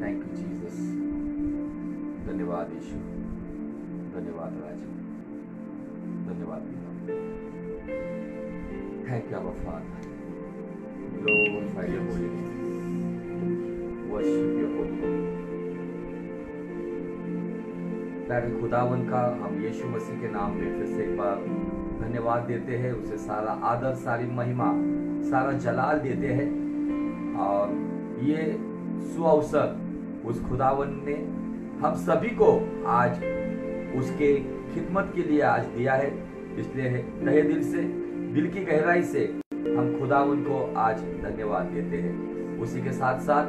Thank you Jesus. धन्यवाद यीशु, धन्यवाद राजा, धन्यवाद पिता। Thank you our father, glorify your holy name, worship your holy name. प्यारे खुदावन का हम यीशु मसीह के नाम में फिर से एक बार धन्यवाद देते हैं, उसे सारा आदर, सारी महिमा, सारा जलाल देते हैं। और ये सुअवसर उस खुदावन ने हम सभी को आज उसके खिदमत के लिए आज दिया है, इसलिए तहे दिल से, दिल की गहराई से हम खुदावन को आज धन्यवाद देते हैं। उसी के साथ साथ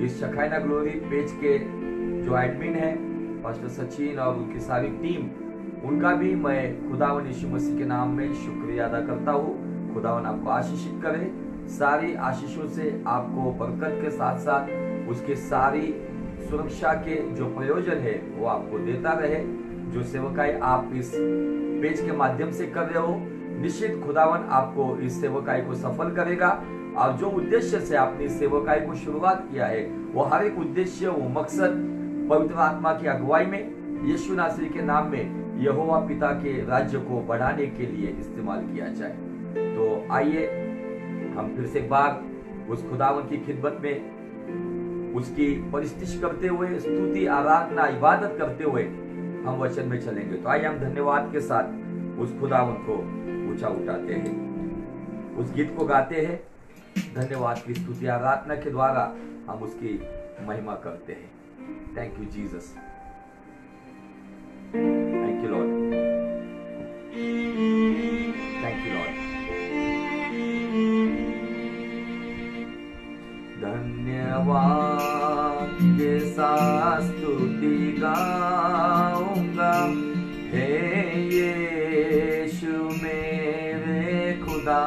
इस शखाइना ग्लोरी पेज के जो एडमिन है पास्टर सचिन और उनकी सारी टीम, उनका भी मैं खुदावन यीशु मसीह के नाम में शुक्रिया अदा करता हूँ। खुदावन आपको आशीषित करे, सारी आशीषों से आपको बरकत के साथ साथ उसके सारी सुरक्षा के जो प्रयोजन है वो आपको देता रहे। जो सेवकाई आप इस पेज के माध्यम से कर रहे हो, निश्चित खुदावन आपको इस सेवकाई को सफल करेगा। और जो उद्देश्य से आपने इस सेवकाई को शुरुआत किया है, वो हर एक उद्देश्य, वो मकसद पवित्र आत्मा की अगुवाई में यीशु नासरी के नाम में यहोवा पिता के राज्य को बढ़ाने के लिए इस्तेमाल किया जाए। तो आइए हम फिर से एक बार उस खुदावन की खिदमत में उसकी परिस्थिति करते हुए, स्तुति, आराधना, इबादत करते हुए हम वचन में चलेंगे। तो आइए हम धन्यवाद के साथ उस खुदावन को ऊंचा उठाते हैं, उस गीत को गाते हैं। धन्यवाद की स्तुति आराधना के द्वारा हम उसकी महिमा करते हैं। Thank you Jesus, thank you Lord, thank you Lord. धन्यवाद के साथ स्तुति गाऊंगा, हे यीशु मेरे खुदा।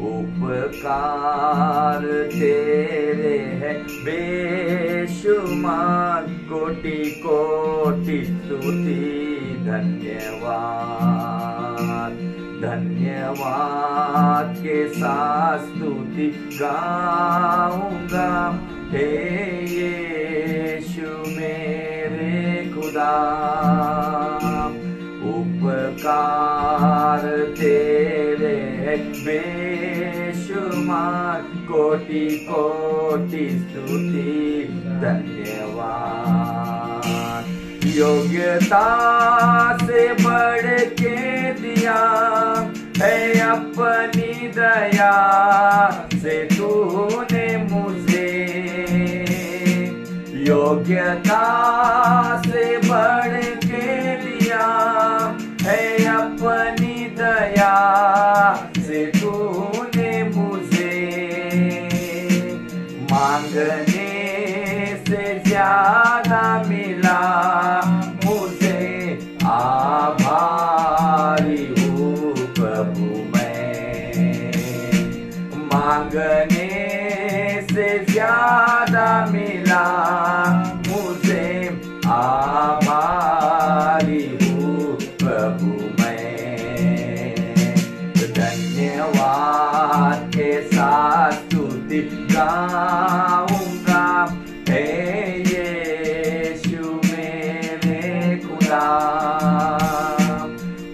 उपकार तेरे है बेशुमार, कोटि कोटि स्तुति धन्यवाद। धन्यवाद के साथ स्तुति गाऊंगा, हे यीशु मेरे खुदा। उपकार तेरे बेशुमार, कोटि कोटि स्तुति धन्यवाद। योग्यता से बढ़ के दिया है अपनी दया से तूने मुझे। योग्यता से बढ़ के दिया है अपनी दया से तूने मुझे। मांगने से ज्यादा मिला मुझे, आभारी हूँ प्रभु मैं। मांगने से ज्यादा मिला मुझे, आभारी हूँ प्रभु मैं। धन्यवाद के साथ स्तुति गाऊंगा, हे यीशु मेरे खुदा।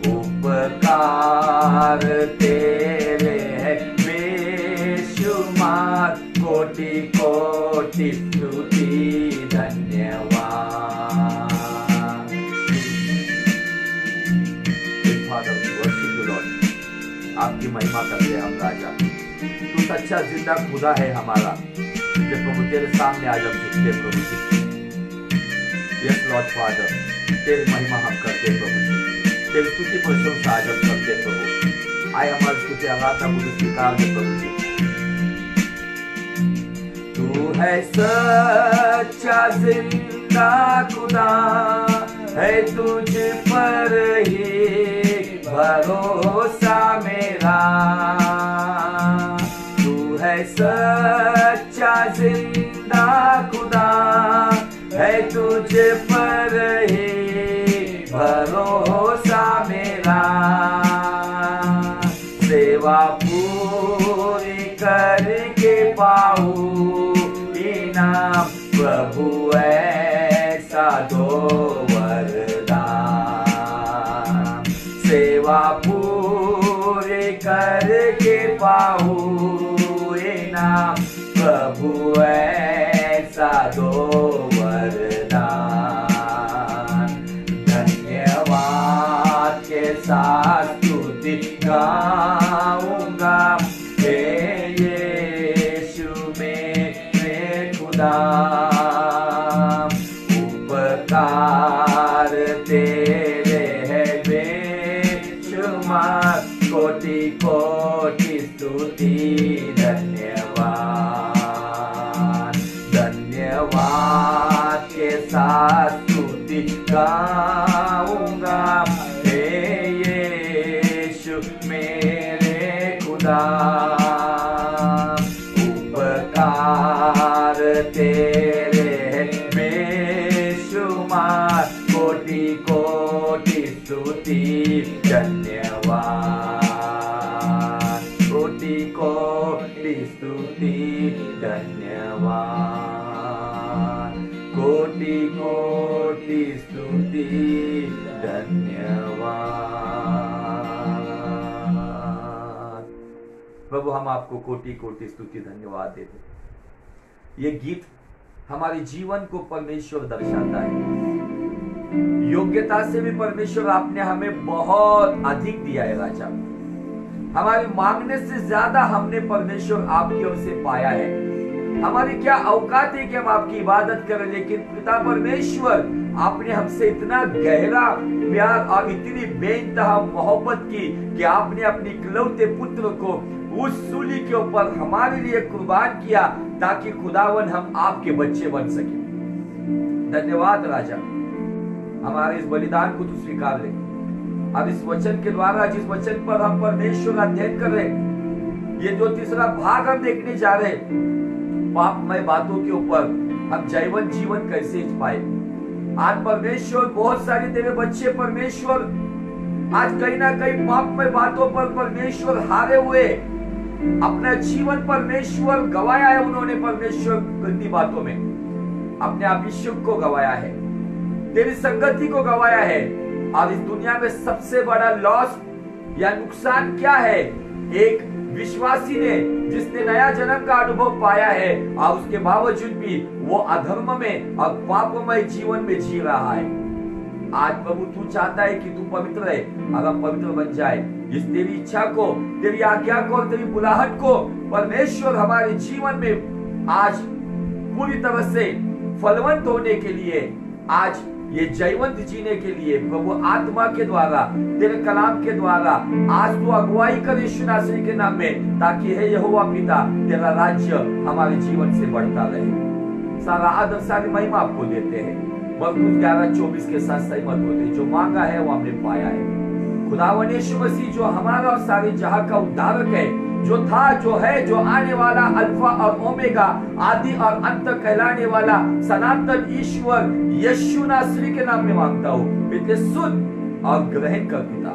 उपकार तेरे है बेशुमार, कोटि कोटि स्तुति धन्यवाद। फादर वर्शिप यू लॉर्ड, आपकी महिमा करते हैं हम राजा। तू सच्चा जिंदा खुदा है हमारा, जो प्रभु तेरे सामने आज हम झुकते प्रभु जी। यस लॉर्ड फादर, तेरी महिमा हम करते प्रभु जी, तेरी स्तुति प्रशंसा आज हम करते प्रभु। आए हमारी स्तुति आराधना मुझे स्वीकार दे प्रभु जी। तू है सच्चा जिंदा खुदा, है तुझ पर ही भरोसा मेरा। तू है सच्चा जिंदा खुदा, है तुझ पर ही भरोसा मेरा। सेवा पूरी करके पाऊं प्रभु ऐसा दो वरदान, सेवा पूरी करके पाऊं इनाम। प्रभु ऐसा दो वरदान, धन्यवाद के साथ स्तुति गाऊंगा, हे यीशु मेरे खुदा। उपकार तेरे है बेशुमार, कोटि कोटि स्तुति धन्यवाद। धन्यवाद के साथ स्तुति गाऊंगा, हे यीशु मेरे खुदा। उपकार तेरे बेशुमार, कोटि कोटि स्तुति धन्यवाद। कोटि कोटि स्तुति धन्यवाद। कोटि कोटि स्तुति धन्यवाद। प्रभु हम आपको कोटि कोटि स्तुति धन्यवाद देते हैं। ये गीत हमारे जीवन को परमेश्वर दर्शाता है। योग्यता से भी परमेश्वर आपने हमें बहुत अधिक दिया है राजा। हमारे मांगने से ज्यादा हमने परमेश्वर आपकी ओर से पाया है। हमारी क्या औकात है कि हम आपकी इबादत करें, लेकिन पिता परमेश्वर आपने हमसे इतना गहरा प्यार और इतनी बेइंतहा मोहब्बत की कि आपने अपने इकलौते पुत्र को उस सूली के ऊपर हमारे लिए कुर्बान किया, ताकि खुदावन हम आपके बच्चे बन सके। धन्यवाद राजा, हमारे इस बलिदान को तू स्वीकार ले। अब इस वचन के द्वारा, जिस वचन पर हम परमेश्वर अध्ययन कर रहे, ये जो तीसरा भाग हम देखने जा रहे, पापमय बातों के ऊपर हम जैवन जीवन कैसे पाए। आज परमेश्वर बहुत सारे तेरे बच्चे परमेश्वर आज कहीं ना कहीं पापमय बातों पर परमेश्वर हारे हुए, अपना जीवन परमेश्वर गवाया है। उन्होंने परमेश्वर गंदी बातों में अपने अभिषेक को गवाया है, तेरी संगति को गवाया है। और इस दुनिया में सबसे बड़ा लॉस या नुकसान क्या है? एक विश्वासी ने जिसने नया जन्म का अनुभव पाया है और उसके बावजूद भी वो अधर्म में और पापमय जीवन में जी रहा है। आज प्रभु तू चाहता है कि तू पवित्र है, अगर पवित्र बन जाए। इस तेरी इच्छा को, तेरी आज्ञा को, तेरी बुलाहट को परमेश्वर हमारे जीवन में आज पूरी तरह से फलवंत होने के लिए, आज ये जयवंत जीने के लिए प्रभु आत्मा के द्वारा, तेरे कलाम के द्वारा आज तू अगुवाई कर यीशु नासरी के नाम में, ताकि हे यहोवा पिता तेरा राज्य हमारे जीवन से बढ़ता रहे। सारा आदर सारी महिमा आपको देते हैं। मरकुस 11:24 के साथ सहमत होते, जो मांगा है वो हमने पाया है। खुदावन यीशु मसीह जो हमारा और सारे जहां का उद्धारक है, जो था, जो है, जो आने वाला, अल्फा और ओमेगा, आदि और अंत कहलाने वाला सनातन ईश्वर यीशु नासरी के नाम में मांगता हूँ। पिता सुन और ग्रहण कर पिता।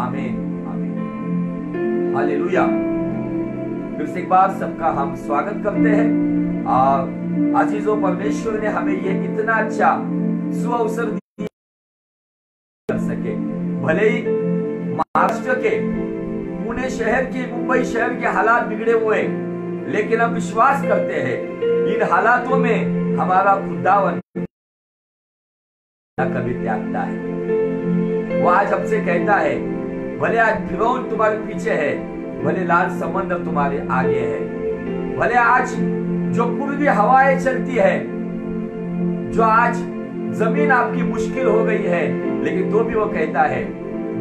आमीन आमीन हालेलुया। फिर से एक बार सबका हम स्वागत करते हैं। और अजीजों, परमेश्वर ने हमें ये इतना अच्छा सुअवसर दिया कर सके। भले ही महाराष्ट्र के पुणे शहर के, मुंबई शहर के हालात बिगड़े हुए, लेकिन हम विश्वास करते हैं इन हालातों में हमारा खुदावन कभी त्यागता है। वो आज हमसे कहता है, भले आज फिरौन तुम्हारे पीछे है, भले लाल समंदर तुम्हारे आगे है, भले आज जो पूर्वी हवाएं चलती है, जो आज जमीन आपकी मुश्किल हो गई है, लेकिन तो भी वो कहता है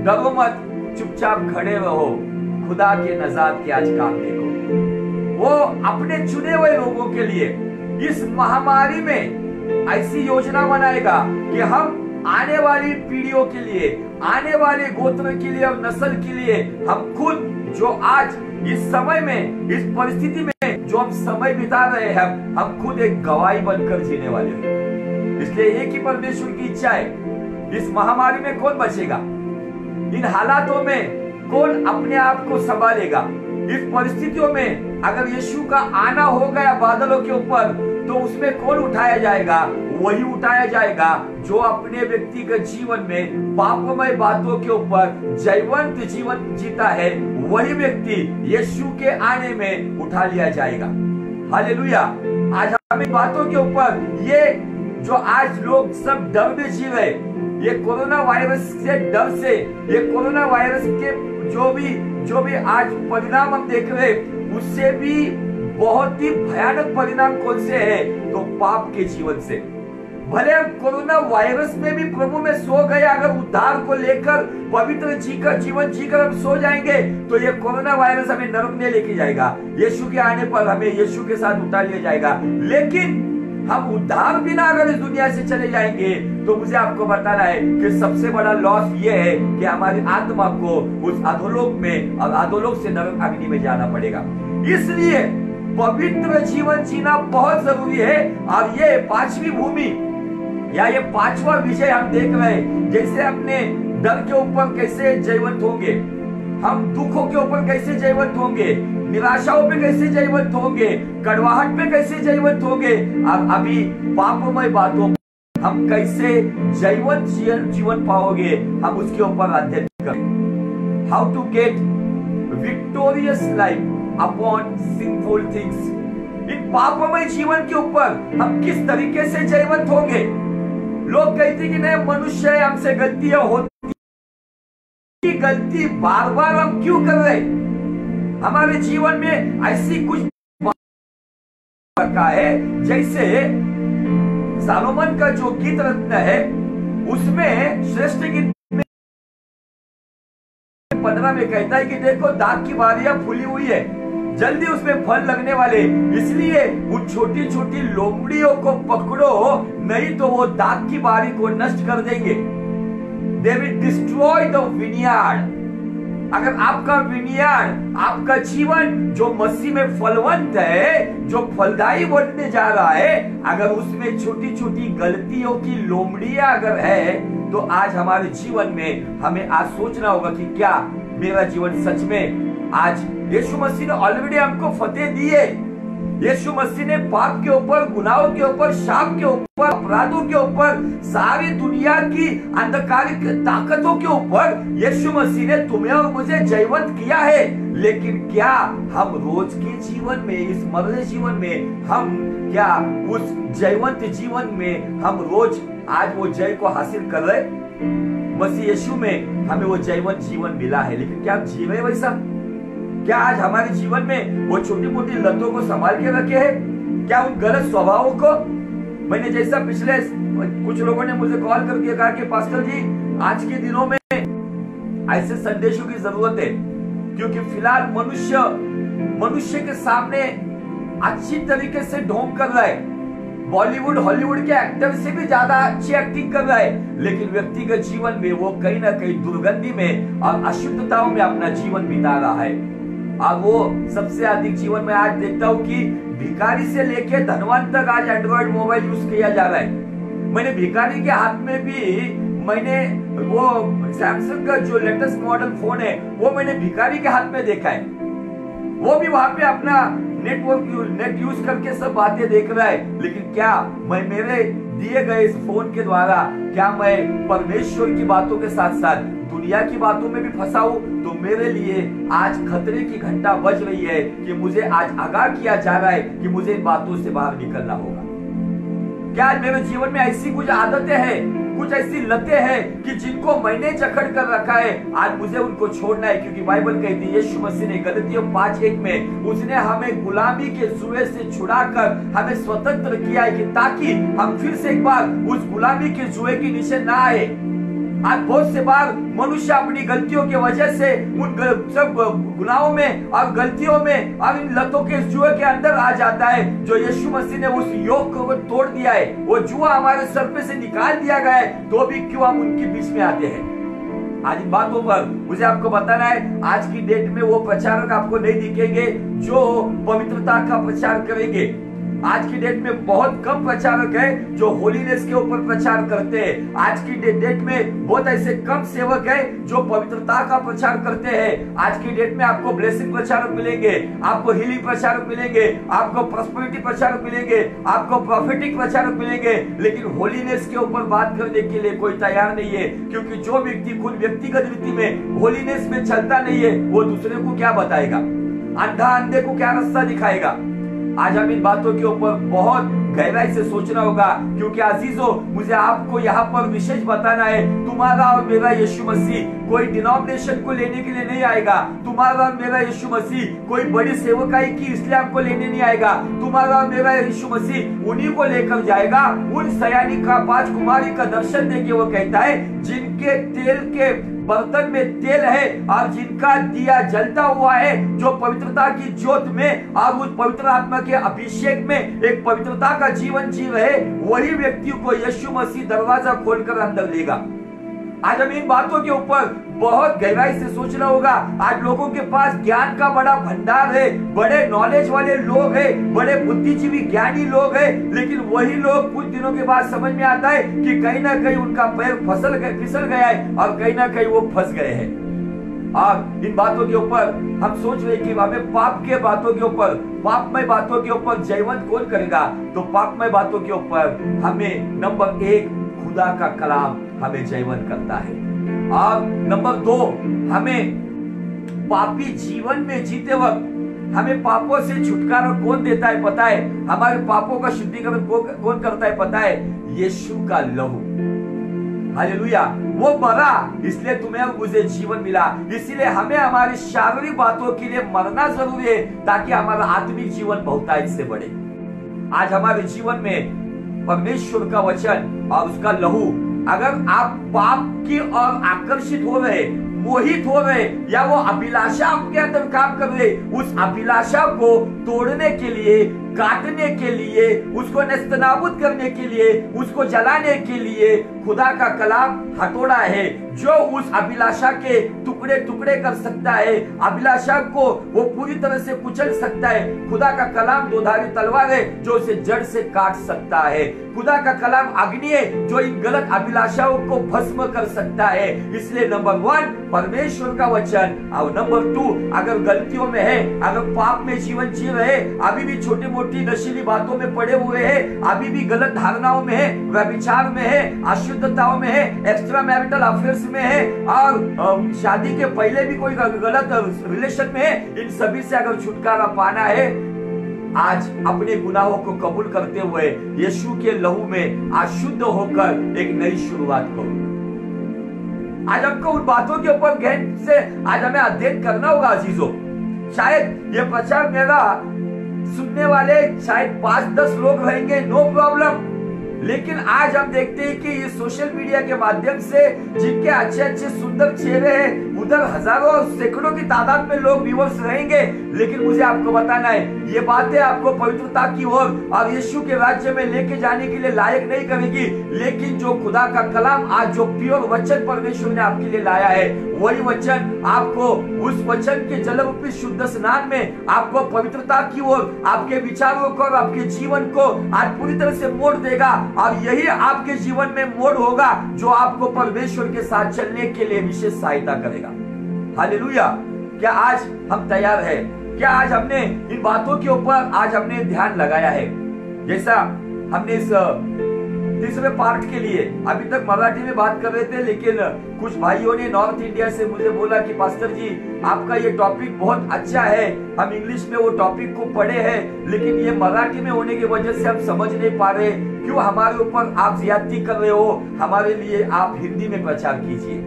डरो मत, चुपचाप खड़े रहो, खुदा के नजात के आज काम देखो। वो अपने चुने हुए लोगों के लिए इस महामारी में ऐसी योजना बनाएगा कि हम आने वाली पीढ़ियों के लिए, आने वाले गोत्र के लिए और नस्ल के लिए, हम खुद जो आज इस समय में, इस परिस्थिति में जो हम समय बिता रहे हैं, हम खुद एक गवाही बनकर जीने वाले हैं। इसलिए एक ही परमेश्वर की इच्छा है, इस महामारी में कौन बचेगा, इन हालातों में कौन अपने आप को संभालेगा। इस परिस्थितियों में अगर यीशु का आना हो गया बादलों के ऊपर, तो उसमें कौन उठाया जाएगा? वही उठाया जाएगा जो अपने व्यक्तिगत जीवन में पापमय बातों के ऊपर जयवंत जीवन जीता है। वही व्यक्ति यीशु के आने में उठा लिया जाएगा। हालेलुया। आज हमें बातों के ऊपर, ये जो आज लोग सब डर में जी रहे, ये कोरोना वायरस से डर से, ये कोरोना वायरस के जो भी आज परिणाम हम देख रहे, उससे भी बहुत ही भयानक परिणाम कौन से है? तो पाप के जीवन से। भले हम कोरोना वायरस में भी प्रभु में सो गए, अगर उद्धार को लेकर पवित्र जीवन जीकर हम सो जाएंगे, तो ये कोरोना वायरस हमें नरक में लेके जाएगा। यीशु के आने पर हमें यीशु के साथ उठा लिया जाएगा। लेकिन हम उद्धार बिना अगर इस दुनिया से चले जाएंगे, तो मुझे आपको बताना है कि सबसे बड़ा लॉस ये है कि हमारी आत्मा को उस अधोलोक में, और अधोलोक से नरक अग्नि में जाना पड़ेगा। इसलिए पवित्र जीवन जीना बहुत जरूरी है। और ये पांचवी भूमि या ये पांचवा विजय हम देख रहे हैं। जैसे अपने डर के ऊपर कैसे जयवंत होंगे, हम दुखों के ऊपर कैसे जयवंत होंगे, निराशाओं पे कैसे जयवंत होंगे, कड़वाहट पे कैसे जयवंत होंगे, अब अभी पापमय बातों हम कैसे जयवंत जीवन पाओगे, हम उसके ऊपर अध्ययन करें। How to get victorious life upon sinful things. इन पापमय जीवन के ऊपर हम किस तरीके से जयवंत होंगे। लोग कहते कि नहीं, मनुष्य है, हमसे गलतियां होती, गलती बार बार हम क्यों कर रहे? हमारे जीवन में ऐसी कुछ है, जैसे सालोमन का जो गीत रत्न है, उसमें श्रेष्ठ गीत में 15 में कहता है कि देखो दाग की बारियां फूली हुई है, जल्दी उसमें फल लगने वाले, इसलिए उन छोटी छोटी लोमड़ियों को पकड़ो, नहीं तो वो दाग की बारी को नष्ट कर देंगे। They will destroy the vineyard। अगर आपका विनियार्ड, आपका जीवन जो मसीह में फलवंत है, जो फलदायी बनने जा रहा है, अगर उसमें छोटी छोटी गलतियों की लोमड़ियां अगर है, तो आज हमारे जीवन में हमें आज सोचना होगा कि क्या मेरा जीवन सच में, आज यीशु मसीह ने ऑलरेडी हमको फतेह दी है। यीशु मसीह ने पाप के ऊपर, गुनाहों के ऊपर, शाप के ऊपर, अपराधों के ऊपर, सारी दुनिया की अंधकारिक ताकतों के ऊपर यीशु मसीह ने तुम्हें और मुझे जयवंत किया है। लेकिन क्या हम रोज के जीवन में, इस मरने जीवन में, हम क्या उस जयवंत जीवन में हम रोज आज वो जय को हासिल कर रहे? मसीह यीशु में हमें वो जयवंत जीवन मिला है, लेकिन क्या हम जी रहे वैसा? क्या आज हमारे जीवन में वो छोटी मोटी लतों को संभाल के रखे हैं? क्या उन गलत स्वभावों को, मैंने जैसा पिछले कुछ लोगों ने मुझे कॉल करके कहा कि पास्टर जी, आज के दिनों में ऐसे संदेशों की जरूरत है, क्योंकि फिलहाल मनुष्य के सामने अच्छी तरीके से ढोंग कर रहा है, बॉलीवुड हॉलीवुड के एक्टर से भी ज्यादा अच्छी एक्टिंग कर रहा है, लेकिन व्यक्तिगत जीवन में वो कहीं ना कहीं दुर्गंधी में और अशुद्धताओं में अपना जीवन बिता रहा है। अब वो सबसे अधिक जीवन में आज देखता हूँ कि भिखारी से लेके धनवान तक आज एंड्रॉइड मोबाइल यूज किया जा रहा है। मैंने भिखारी के हाथ में भी, मैंने वो सैमसंग का जो लेटेस्ट मॉडल फोन है, वो मैंने भिखारी के हाथ में देखा है। वो भी वहां पे अपना नेट यूज करके सब बातें देख रहा है। लेकिन क्या मैं मेरे दिए गए इस फोन के द्वारा, क्या मैं परमेश्वर की बातों के साथ साथ दुनिया की बातों में भी फंसा हूं? तो मेरे लिए आज खतरे की घंटा बज रही है कि मुझे आज आगाह किया जा रहा है कि मुझे इन बातों से बाहर निकलना होगा। क्या आज मेरे जीवन में ऐसी कुछ आदतें हैं, कुछ ऐसी लतें हैं कि जिनको मैंने जकड़ कर रखा है, आज मुझे उनको छोड़ना है। क्योंकि बाइबल कहती है, यीशु मसीह ने गलतियों 5:1 में उसने हमें गुलामी के जुए से छुड़ाकर हमें स्वतंत्र किया है, कि ताकि हम फिर से एक बार उस गुलामी के जुए के नीचे ना आए। आज बहुत से बार मनुष्य अपनी गलतियों की वजह से उन सब गुनाहों में और गलतियों में और इन लतों के जुए के अंदर आ जाता है, जो यीशु मसीह ने उस योग को तोड़ दिया है। वो जुआ हमारे सर पे से निकाल दिया गया है, तो भी क्यों हम उनके बीच में आते हैं? आज इन बातों पर मुझे आपको बताना है। आज की डेट में वो प्रचारक आपको नहीं दिखेंगे जो पवित्रता का प्रचार करेंगे। आज की डेट में बहुत कम प्रचारक है जो होलीनेस के ऊपर प्रचार करते हैं। आज की डेट में बहुत ऐसे कम सेवक है जो पवित्रता का प्रचार करते हैं। आज की डेट में आपको ब्लेसिंग प्रचारक मिलेंगे, आपको हीलिंग प्रचारक मिलेंगे, आपको प्रॉस्पेरिटी प्रचारक मिलेंगे, आपको प्रॉफिटिक प्रचारक मिलेंगे, लेकिन होलीनेस के ऊपर बात करने के लिए कोई तैयार नहीं है। क्योंकि जो व्यक्ति खुद व्यक्तिगत रीति में होलीनेस में चलता नहीं है, वो दूसरे को क्या बताएगा? अंधा अंधे को क्या रास्ता दिखाएगा? आज हम इन बातों के ऊपर बहुत गहराई से सोचना होगा, क्योंकि अजीजों, मुझे आपको यहाँ पर विशेष बताना है, तुम्हारा और मेरा यीशु मसीह कोई डिनोमिनेशन को लेने के लिए नहीं आएगा। तुम्हारा और मेरा यीशु मसीह कोई बड़ी सेवकाई की इस्लाम को लेने नहीं आएगा। तुम्हारा और मेरा यीशु मसीह उन्हीं को लेकर जाएगा, उन सयानी का 5 कुमारी का दर्शन देके वो कहता है, जिनके तेल के बर्तन में तेल है और जिनका दिया जलता हुआ है, जो पवित्रता की ज्योत में और उस पवित्र आत्मा के अभिषेक में एक पवित्रता का जीवन जी रहे, वही व्यक्ति को यीशु मसीह दरवाजा खोलकर अंदर लेगा। आज हम इन बातों के ऊपर बहुत गहराई से सोचना होगा। आज लोगों के पास ज्ञान का बड़ा भंडार है, बड़े नॉलेज वाले लोग हैं, बड़े बुद्धिजीवी ज्ञानी लोग हैं, लेकिन वही लोग कुछ दिनों के बाद समझ में आता है कि कहीं ना कहीं उनका पैर फिसल गया है और कहीं ना कहीं वो फंस गए हैं। और इन बातों के ऊपर हम सोच रहे कि हमें पाप के बातों के ऊपर, पापमय बातों के ऊपर जयवंत कौन करेगा? तो पापमय बातों के ऊपर हमें नंबर 1 खुदा का कलाम हमें जयवंत करता है, और नंबर 2 हमें पापी जीवन में जीते वक्त हमें पापों से छुटकारा कौन देता है पता है? हमारे पापों का शुद्धिकरण कौन करता है पता है? यीशु का लहू। हालेलुया। वो मरा इसलिए तुम्हें और मुझे जीवन मिला। इसीलिए हमें हमारी शारीरिक बातों के लिए मरना जरूरी है, ताकि हमारा आत्मिक जीवन बहुतायत से बढ़े। आज हमारे जीवन में परमेश्वर का वचन और उसका लहू, अगर आप पाप की ओर आकर्षित हो रहे, मोहित हो रहे, या वो अभिलाषा आपके अंदर काम कर रहे, उस अभिलाषा को तोड़ने के लिए, काटने के लिए, उसको नेस्तनाबूद करने के लिए, उसको जलाने के लिए खुदा का कलाम हथौड़ा है, जो उस अभिलाषा के टुकड़े टुकड़े कर सकता है, अभिलाषा को वो पूरी तरह से कुचल सकता है। खुदा का कलाम दोधारी तलवार है जो उसे जड़ से काट सकता है। खुदा का कलाम अग्नि है जो इन गलत अभिलाषाओं को भस्म कर सकता है। इसलिए नंबर 1 परमेश्वर का वचन, और नंबर 2 अगर गलतियों में है, अगर पाप में जीवन जी रहे, अभी भी छोटी मोटी नशीली बातों में पड़े हुए हैं, अभी भी गलत धारणाओं में है, व्यभिचार में है, अशुद्धताओं में है, एक्स्ट्रा मैरिटल अफेयर्स में है, और शादी के पहले भी कोई गलत रिलेशन में है, इन सभी से अगर छुटकारा पाना है, आज अपने गुनाहों को कबूल करते हुए यीशु के लहू में अशुद्ध होकर एक नई शुरुआत करो। आज हमको उन बातों के ऊपर गहन से आज हमें अध्ययन करना होगा अजीजों। शायद ये प्रचार मेरा सुनने वाले शायद 5-10 लोग रहेंगे, नो प्रॉब्लम, लेकिन आज हम देखते हैं कि ये सोशल मीडिया के माध्यम से जिनके अच्छे अच्छे सुंदर चेहरे हैं, उधर हजारों सैकड़ों की तादाद में लोग व्यूअर्स रहेंगे, लेकिन मुझे आपको बताना है, ये बातें आपको पवित्रता की ओर और यीशु के राज्य में लेके जाने के लिए लायक नहीं करेगी। लेकिन जो खुदा का कलाम आज जो प्योर वचन परमेश्वर ने आपके लिए लाया है, वही वचन आपको उस वचन के जलरूपी शुद्ध स्नान में आपको पवित्रता की ओर, आपके विचारों को और आपके जीवन को आज पूरी तरह से मोड़ देगा, और यही आपके जीवन में मोड़ होगा जो आपको परमेश्वर के साथ चलने के लिए विशेष सहायता करेगा। हालेलुया। क्या आज हम तैयार हैं? क्या आज हमने इन बातों के ऊपर आज हमने ध्यान लगाया है? जैसा हमने इस तीसरे पार्ट के लिए अभी तक मराठी में बात कर रहे थे, लेकिन कुछ भाइयों ने नॉर्थ इंडिया से मुझे बोला कि पास्टर जी आपका ये टॉपिक बहुत अच्छा है, हम इंग्लिश में वो टॉपिक को पढ़े हैं, लेकिन ये मराठी में होने की वजह से हम समझ नहीं पा रहे, क्यों हमारे ऊपर आप ज्यादती कर रहे हो, हमारे लिए आप हिंदी में प्रचार कीजिए।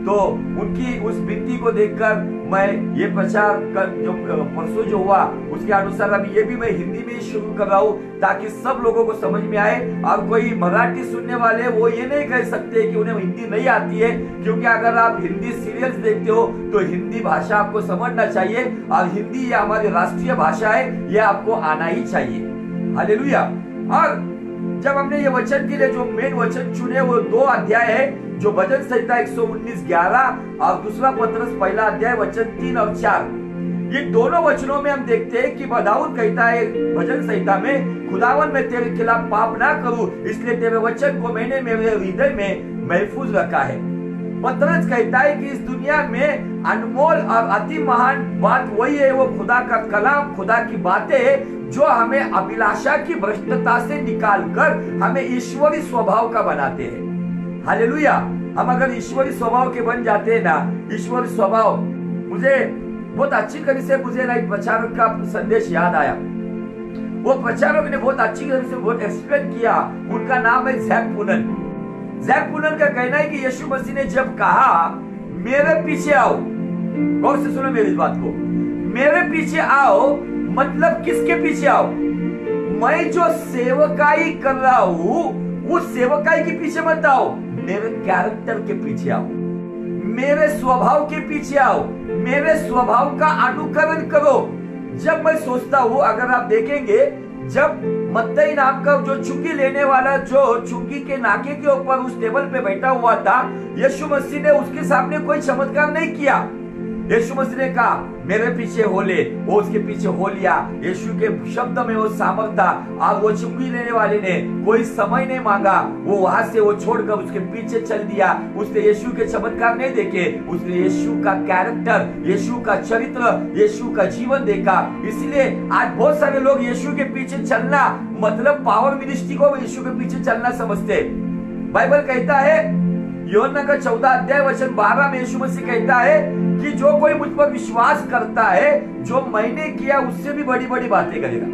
तो उनकी उस विनती को देखकर मैं ये प्रचार कर जो परसों जो हुआ उसके अनुसार अभी ये भी मैं हिंदी में शुरू कर रहा हूँ, ताकि सब लोगों को समझ में आए। और कोई मराठी सुनने वाले वो ये नहीं कह सकते कि उन्हें हिंदी नहीं आती है, क्योंकि अगर आप हिंदी सीरियल्स देखते हो तो हिंदी भाषा आपको समझना चाहिए, और हिंदी ये हमारी राष्ट्रीय भाषा है, ये आपको आना ही चाहिए। हालेलुया। और जब हमने ये वचन के लिए जो मेन वचन चुने वो 2 अध्याय है, जो भजन संहिता 119:11 और दूसरा पत्रस 1 अध्याय वचन 3 और 4। ये दोनों वचनों में हम देखते हैं कि दाऊद कहता है भजन संहिता में खुदावन मैं तेरे खिलाफ पाप ना करूं, इसलिए तेरे वचन को मैंने मेरे हृदय में महफूज रखा है। पतरस कहता है कि इस दुनिया में अनमोल और अति महान बात वही है, वो खुदा का कलाम, खुदा की बातें जो हमें अभिलाषा की भ्रष्टता से निकालकर हमें ईश्वरी स्वभाव का बनाते हैं। हालेलुया। हम अगर ईश्वरी स्वभाव के बन जाते हैं ना, ईश्वरी स्वभाव, मुझे बहुत अच्छी तरह से मुझे ना एक प्रचारक का संदेश याद आया। वो प्रचारक ने बहुत अच्छी तरह से बहुत एक्सप्लेन किया। उनका नाम है जैक पुनन। जैक पुनन का कहना है कि यीशु मसीह ने जब कहा मेरे पीछे आओ, गौर से सुनो मेरी इस बात को, मेरे पीछे आओ मतलब किसके पीछे आओ? मैं जो सेवकाई कर रहा हूं उस सेवकाई के पीछे मत आओ, मेरे कैरेक्टर के पीछे आओ, मेरे स्वभाव के पीछे आओ, मेरे स्वभाव का अनुकरण करो। जब मैं सोचता हूं, अगर आप देखेंगे, जब मत्तई नाम का जो चुंगी लेने वाला जो चुंगी के नाके के ऊपर उस टेबल पे बैठा हुआ था, यीशु मसीह ने उसके सामने कोई चमत्कार नहीं किया। यीशु मसीह ने कहा मेरे पीछे हो ले, वो उसके पीछे हो लिया। यीशु के शब्द में वो सामर्थ था। और वो चुंगी लेने वाले ने कोई समय नहीं मांगा, वो वहां से वो छोड़कर उसके पीछे चल दिया। उसने यीशु के चमत्कार नहीं देखे, उसने यीशु का कैरेक्टर, यीशु का चरित्र, यीशु का जीवन देखा। इसलिए आज बहुत सारे लोग यीशु के पीछे चलना मतलब पावर मिनिस्ट्री को यीशु के पीछे चलना समझते। बाइबल कहता है यूहन्ना का 14 अध्याय वचन 12 में यीशु मसीह कहता है कि जो कोई मुझ पर विश्वास करता है, जो मैंने किया उससे भी बड़ी बड़ी बातें करेगा।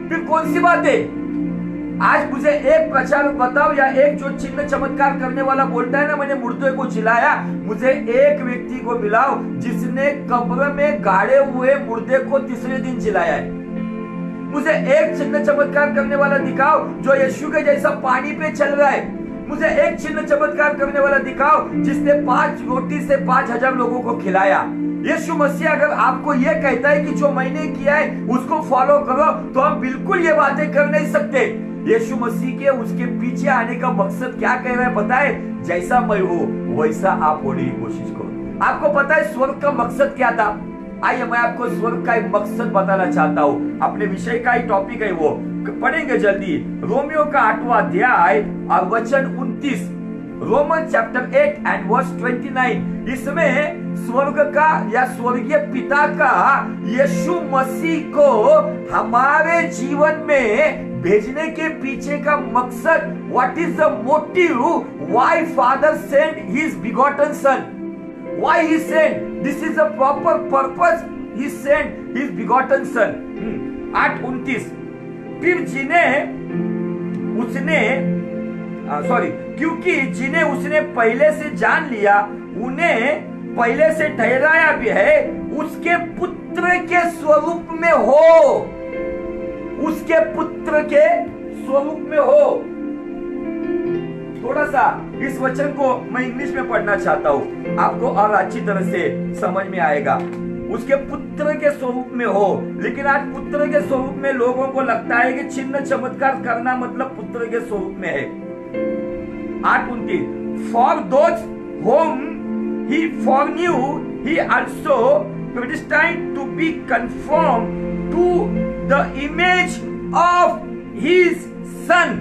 फिर कौन सी बातें? आज मुझे एक प्रचारक बताओ या एक जो चिन्ह चमत्कार करने वाला बोलता है ना मैंने मुर्दे को जिलाया, मुझे एक व्यक्ति को मिलाओ जिसने कब्र में गाड़े हुए मुर्दे को तीसरे दिन जिलाया है। मुझे एक चिन्ह चमत्कार करने वाला दिखाओ जो यीशु के जैसा पानी पे चल रहा है। मुझे एक चिन्ह चमत्कार करने वाला दिखाओ जिसने 5 रोटी से 5000 लोगों को खिलाया। यीशु मसीह अगर आपको यह कहता है कि जो मैंने किया है उसको फॉलो करो, तो हम बिल्कुल ये बातें कर नहीं सकते। यीशु मसीह के उसके पीछे आने का मकसद क्या कह रहा है पता है? जैसा मैं हूं वैसा आप होने की कोशिश करो। आपको पता है स्वर्ग का मकसद क्या था? आइए मैं आपको स्वर्ग का एक मकसद बताना चाहता हूँ। अपने विषय का ही टॉपिक है, वो पढ़ेंगे जल्दी। रोमियो का 8वां अध्याय और वचन 29, रोमन चैप्टर 8 एंड वर्स 29। इसमें स्वर्ग का या स्वर्गीय पिता का यीशु मसीह को हमारे जीवन में भेजने के पीछे का मकसद, what is the motive, why father send his begotten son, why he sent, this is the proper purpose, he sent his begotten son। 8:29, फिर जिन्हें उसने क्योंकि जिन्हें उसने पहले से जान लिया उन्हें पहले से ठहराया भी है, उसके पुत्र के स्वरूप में हो, उसके पुत्र के स्वरूप में हो। थोड़ा सा इस वचन को मैं इंग्लिश में पढ़ना चाहता हूँ, आपको और अच्छी तरह से समझ में आएगा। उसके पुत्र के स्वरूप में हो, लेकिन आज पुत्र के स्वरूप में लोगों को लगता है कि चिन्ह चमत्कार करना मतलब पुत्र के स्वरूप में है। 8:29, for those whom he foreknew he also predestined to be conform to the image of his son.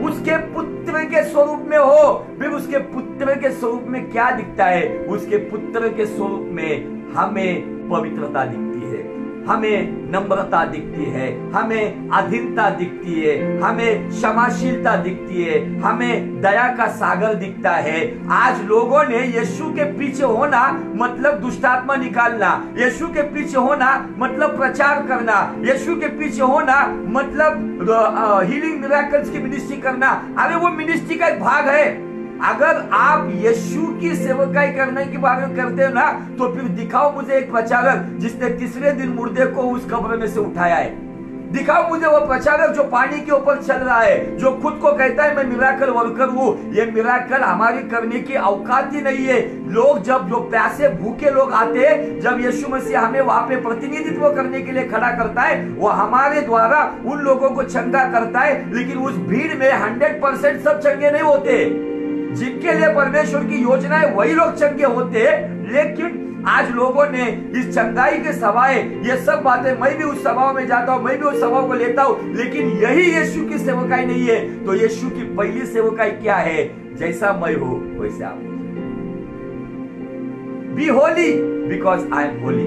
उसके पुत्र के स्वरूप में हो। फिर उसके पुत्र के स्वरूप में क्या दिखता है? उसके पुत्र के स्वरूप में हमें पवित्रता दिखती है, हमें नम्रता दिखती है, हमें अधीनता दिखती है, हमें क्षमाशीलता दिखती है, हमें दया का सागर दिखता है। आज लोगों ने यीशु के पीछे होना मतलब दुष्टात्मा निकालना, यीशु के पीछे होना मतलब प्रचार करना, यीशु के पीछे होना मतलब हीलिंग मिरेकल्स की मिनिस्ट्री करना। अरे वो मिनिस्ट्री का एक भाग है। अगर आप यीशु की सेवकाई करने की बात करते हो ना, तो फिर दिखाओ मुझे एक प्रचारक जिसने तीसरे दिन मुर्दे को उस कब्र में से उठाया है। दिखाओ मुझे वो प्रचारक जो पानी के ऊपर चल रहा है, जो खुद को कहता है मैं मिराकल वर्कर हूँ। ये मिराकल हमारी करने की औकात ही नहीं है। लोग जब जो प्यासे भूखे लोग आते हैं, जब यीशु मसीह हमें वहां पे प्रतिनिधित्व करने के लिए खड़ा करता है, वो हमारे द्वारा उन लोगों को चंगा करता है। लेकिन उस भीड़ में 100% सब चंगे नहीं होते। जिनके लिए परमेश्वर की योजना है वही लोग चंगे होते हैं, लेकिन आज लोगों ने इस चंगाई के सभाएं, ये सब बातें, मैं भी उस सभाओं में जाता हूं, मैं भी उस सभाओं को लेता हूं, लेकिन यही यीशु की सेवकाई नहीं है। तो यीशु की पहली सेवकाई क्या है? जैसा मैं हूं वैसे आप be holy because I am holy.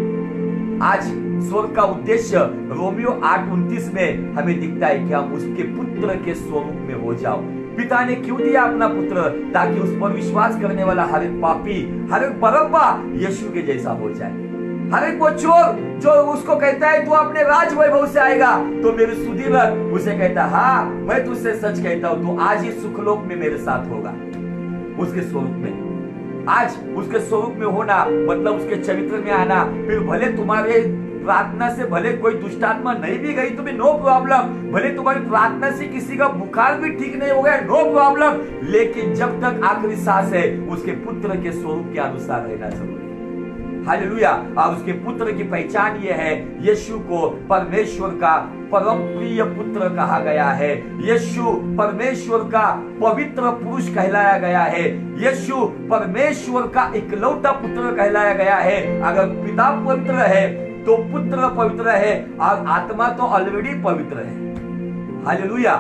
आज स्वर्ग का उद्देश्य रोमियो 8:29 में हमें दिखता है कि हम उसके पुत्र के स्वरूप में हो जाओ। पिता ने क्यों दिया अपना पुत्र? ताकि उस पर विश्वास करने वाला हर एक पापी, हर एक बरअब्बा यीशु के जैसा हो जाए। हर एक वो चोर जो उसको कहता है तू अपने राज वैभव से आएगा, तो मेरे सुधीर उसे कहता है हाँ मैं तुझसे सच कहता हूं, तू आज ही सुखलोक में मेरे साथ होगा। उसके स्वरूप में, आज उसके स्वरूप में होना मतलब उसके चरित्र में आना। फिर भले तुम्हारे प्रार्थना से भले कोई दुष्टात्मा नहीं भी गई तुम्हें, नो प्रॉब्लम। भले तुम्हारी प्रार्थना से किसी का बुखार भी ठीक नहीं हो गया, नो प्रॉब्लम। लेकिन जब तक आखिरी सांस है उसके पुत्र के स्वरूप के अनुसार रहना जरूरी है। हालेलुया। और उसके पुत्र की पहचान ये है, यीशु को परमेश्वर का परम प्रिय पुत्र कहा गया है। यीशु परमेश्वर का पवित्र पुरुष कहलाया गया है। यीशु परमेश्वर का इकलौता पुत्र कहलाया गया है। अगर पिता पवित्र है तो पुत्र पवित्र है, और आत्मा तो ऑलरेडी पवित्र है। हालेलुया।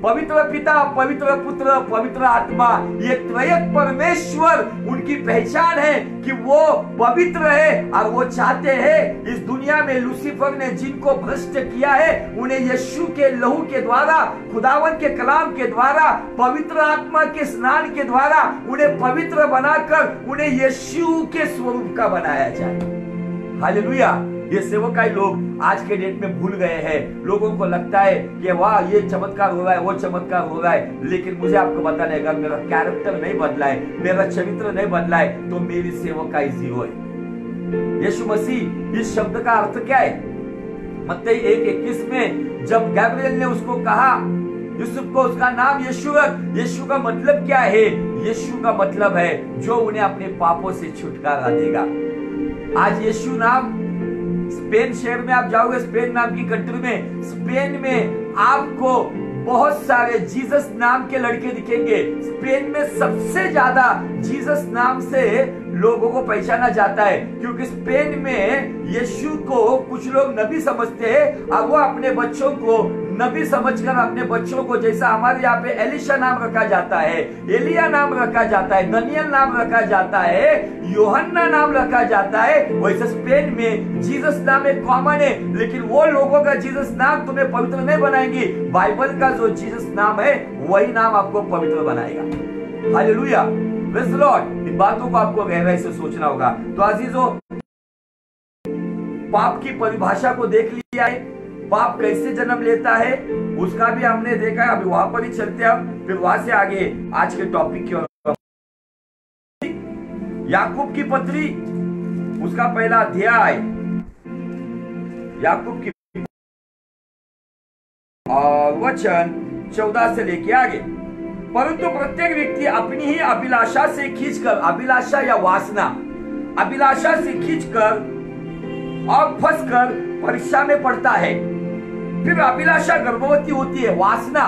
पवित्र पिता, पवित्र पुत्र, पवित्र आत्मा, ये त्रयक परमेश्वर उनकी पहचान है कि वो पवित्र है। और वो चाहते हैं इस दुनिया में लूसीफर ने जिनको भ्रष्ट किया है उन्हें यीशु के लहू के द्वारा, खुदावन के कलाम के द्वारा, पवित्र आत्मा के स्नान के द्वारा उन्हें पवित्र बनाकर उन्हें यीशु के स्वरूप का बनाया जाए। हालेलुया। ये सेवकाई लोग आज के डेट में भूल गए हैं। लोगों को लगता है कि वाह ये चमत्कार हो रहा है, वो चमत्कार हो रहा है, लेकिन मुझे आपको बताना है अगर मेरा कैरेक्टर नहीं बदला है, मेरा चरित्र नहीं बदला है, तो मेरी सेवकाई जीरो है। यीशु मसीह इस शब्द का अर्थ क्या है? मत्ती 1:21 में जब गैब्रियल ने उसको कहा यूसुफ को उसका नाम यीशु रख, यीशु का मतलब क्या है? यीशु का मतलब है जो उन्हें अपने पापों से छुटकारा देगा। आज यीशु नाम, स्पेन शहर में आप जाओगे, स्पेन नाम की कंट्री में, स्पेन में आपको बहुत सारे जीसस नाम के लड़के दिखेंगे। स्पेन में सबसे ज्यादा जीसस नाम से लोगों को पहचाना जाता है, क्योंकि स्पेन में यीशु को कुछ लोग नबी समझते हैं और वो अपने बच्चों को नबी समझकर अपने बच्चों को, जैसा हमारे यहाँ पे एलिशा नाम रखा जाता है, एलिया नाम रखा जाता है, दनियल नाम रखा जाता है, यूहन्ना नाम रखा जाता है, वैसे स्पेन में जीसस नाम एक कॉमन है। लेकिन वो लोगों का जीसस नाम तुम्हें पवित्र नहीं बनाएंगे। बाइबल का जो जीसस नाम है वही नाम आपको पवित्र बनाएगा। Hallelujah, praise the Lord. इन बातों को आपको गहराई से सोचना होगा। तो अजीजों, पाप की परिभाषा को देख लिया है, पाप कैसे जन्म लेता है उसका भी हमने देखा। अभी वहां पर ही चलते हैं, फिर वहां से आगे आज के टॉपिक की ओर। याकूब की पत्री उसका पहला अध्याय, याकूब की और वचन 14 से लेके आगे। परंतु प्रत्येक व्यक्ति अपनी ही अभिलाषा से खींचकर, अभिलाषा या वासना, अभिलाषा से खींचकर और फंसकर परीक्षा में पड़ता है। फिर अभिलाषा गर्भवती होती है, वासना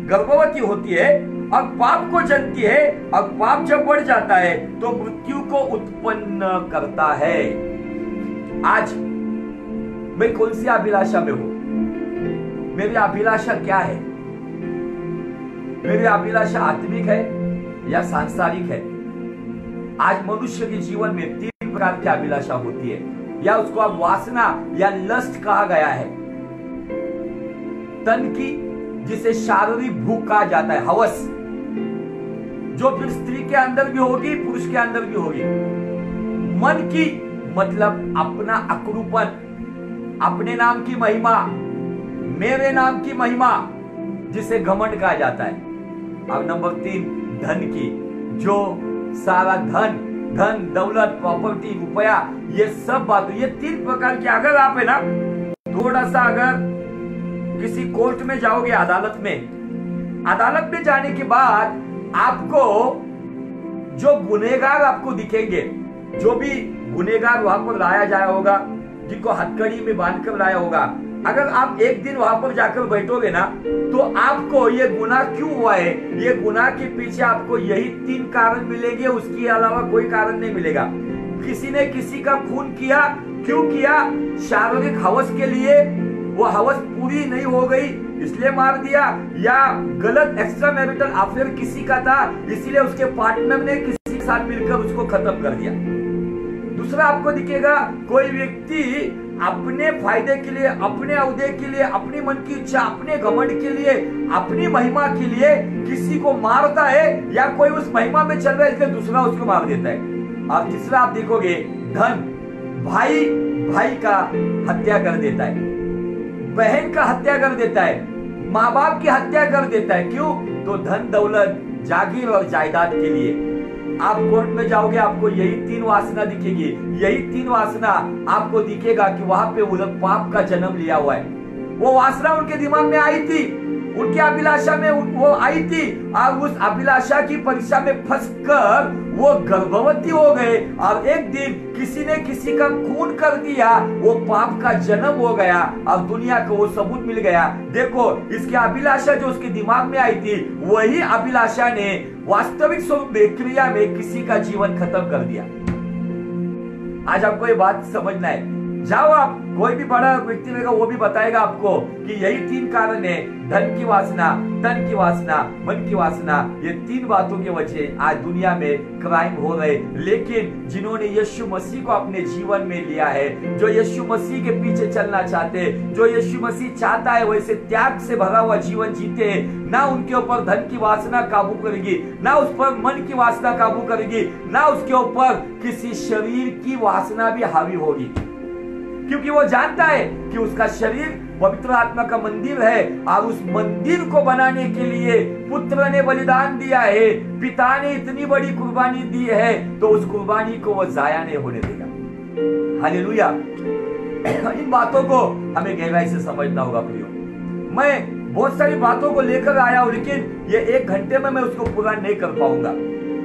गर्भवती होती है और पाप को जन्मती है, और पाप जब बढ़ जाता है तो मृत्यु को उत्पन्न करता है। आज मैं कौन सी अभिलाषा में हूं? मेरी अभिलाषा क्या है? मेरी अभिलाषा आत्मिक है या सांसारिक है? आज मनुष्य के जीवन में 3 प्रकार की अभिलाषा होती है, या उसको अब वासना या लस्ट कहा गया है। तन की, जिसे शारीरिक भूख कहा जाता है, हवस, जो फिर स्त्री के अंदर भी होगी, पुरुष के अंदर भी होगी। मन की, मतलब अपना अकड़ूपन, अपने नाम की महिमा, मेरे नाम की महिमा, जिसे घमंड कहा जाता है। अब नंबर 3, धन की, जो सारा धन, दौलत, प्रॉपर्टी, रुपया, ये सब बात, ये 3 प्रकार की। अगर आप है ना थोड़ा सा अगर किसी कोर्ट में जाओगे, अदालत में जाने के बाद आपको जो गुनहगार आपको दिखेंगे, जो भी गुनहगार वहां पर लाया जाया होगा, जिनको हथकड़ी में बांधकर लाया होगा, अगर आप एक दिन वहां पर जाकर बैठोगे ना, तो आपको ये गुनाह क्यों हुआ है, ये गुनाह के पीछे आपको यही 3 कारण मिलेंगे, उसके अलावा कोई कारण नहीं मिलेगा। किसी ने किसी का खून किया, क्यों किया? शारीरिक हवस के लिए, वो हवस पूरी नहीं हो गई इसलिए मार दिया, या गलत एक्स्ट्रा मैरिटल अफेयर किसी का था इसीलिए उसके पार्टनर ने किसी के साथ मिलकर उसको खत्म कर दिया। दूसरा आपको दिखेगा, कोई व्यक्ति अपने फायदे के लिए, अपने औहदे के लिए, अपनी मन की इच्छा, अपने घमंड के लिए, अपनी महिमा के लिए किसी को मारता है, या कोई उस महिमा में चल रहा है इसलिए दूसरा उसको मार देता है। और तीसरा आप देखोगे, धन, भाई भाई का हत्या कर देता है, बहन का हत्या कर देता है, माँ बाप की हत्या कर देता है। क्यों? तो धन दौलत, जागीर और जायदाद के लिए। आप कोर्ट में जाओगे, आपको यही 3 वासना दिखेगी, यही 3 वासना आपको दिखेगा कि वहां पे वो लोग पाप का जन्म लिया हुआ है। वो वासना उनके दिमाग में आई थी, उनकी अभिलाषा में वो आई थी, और उस अभिलाषा की परीक्षा में फंसकर वो गर्भवती हो गए, और एक दिन किसी ने किसी का खून कर दिया, वो पाप का जन्म हो गया, और दुनिया को वो सबूत मिल गया। देखो, इसकी अभिलाषा जो उसके दिमाग में आई थी, वही अभिलाषा ने वास्तविक स्वरूप में, क्रिया में किसी का जीवन खत्म कर दिया। आज आपको ये बात समझना है। जाओ, आप कोई भी बड़ा व्यक्ति रहेगा वो भी बताएगा आपको कि यही 3 कारण है, धन की वासना, तन की वासना, मन की वासना। ये 3 बातों की वजह आज दुनिया में क्राइम हो रहे। लेकिन जिन्होंने यीशु मसीह को अपने जीवन में लिया है, जो यीशु मसीह के पीछे चलना चाहते, जो यीशु मसीह चाहता है वैसे त्याग से भरा हुआ जीवन जीते, ना उनके ऊपर धन की वासना काबू करेगी, ना उस पर मन की वासना काबू करेगी, ना उसके ऊपर किसी शरीर की वासना भी हावी होगी। क्योंकि वो जानता है कि उसका शरीर पवित्र आत्मा का मंदिर है, और उस मंदिर को बनाने के लिए पुत्र ने बलिदान दिया है, पिता ने इतनी बड़ी कुर्बानी दी है, तो उस कुर्बानी को वो जाया नहीं होने देगा। हालेलुया। इन बातों को हमें गहराई से समझना होगा प्रियो। मैं बहुत सारी बातों को लेकर आया हूं, लेकिन ये 1 घंटे में मैं उसको पूरा नहीं कर पाऊंगा।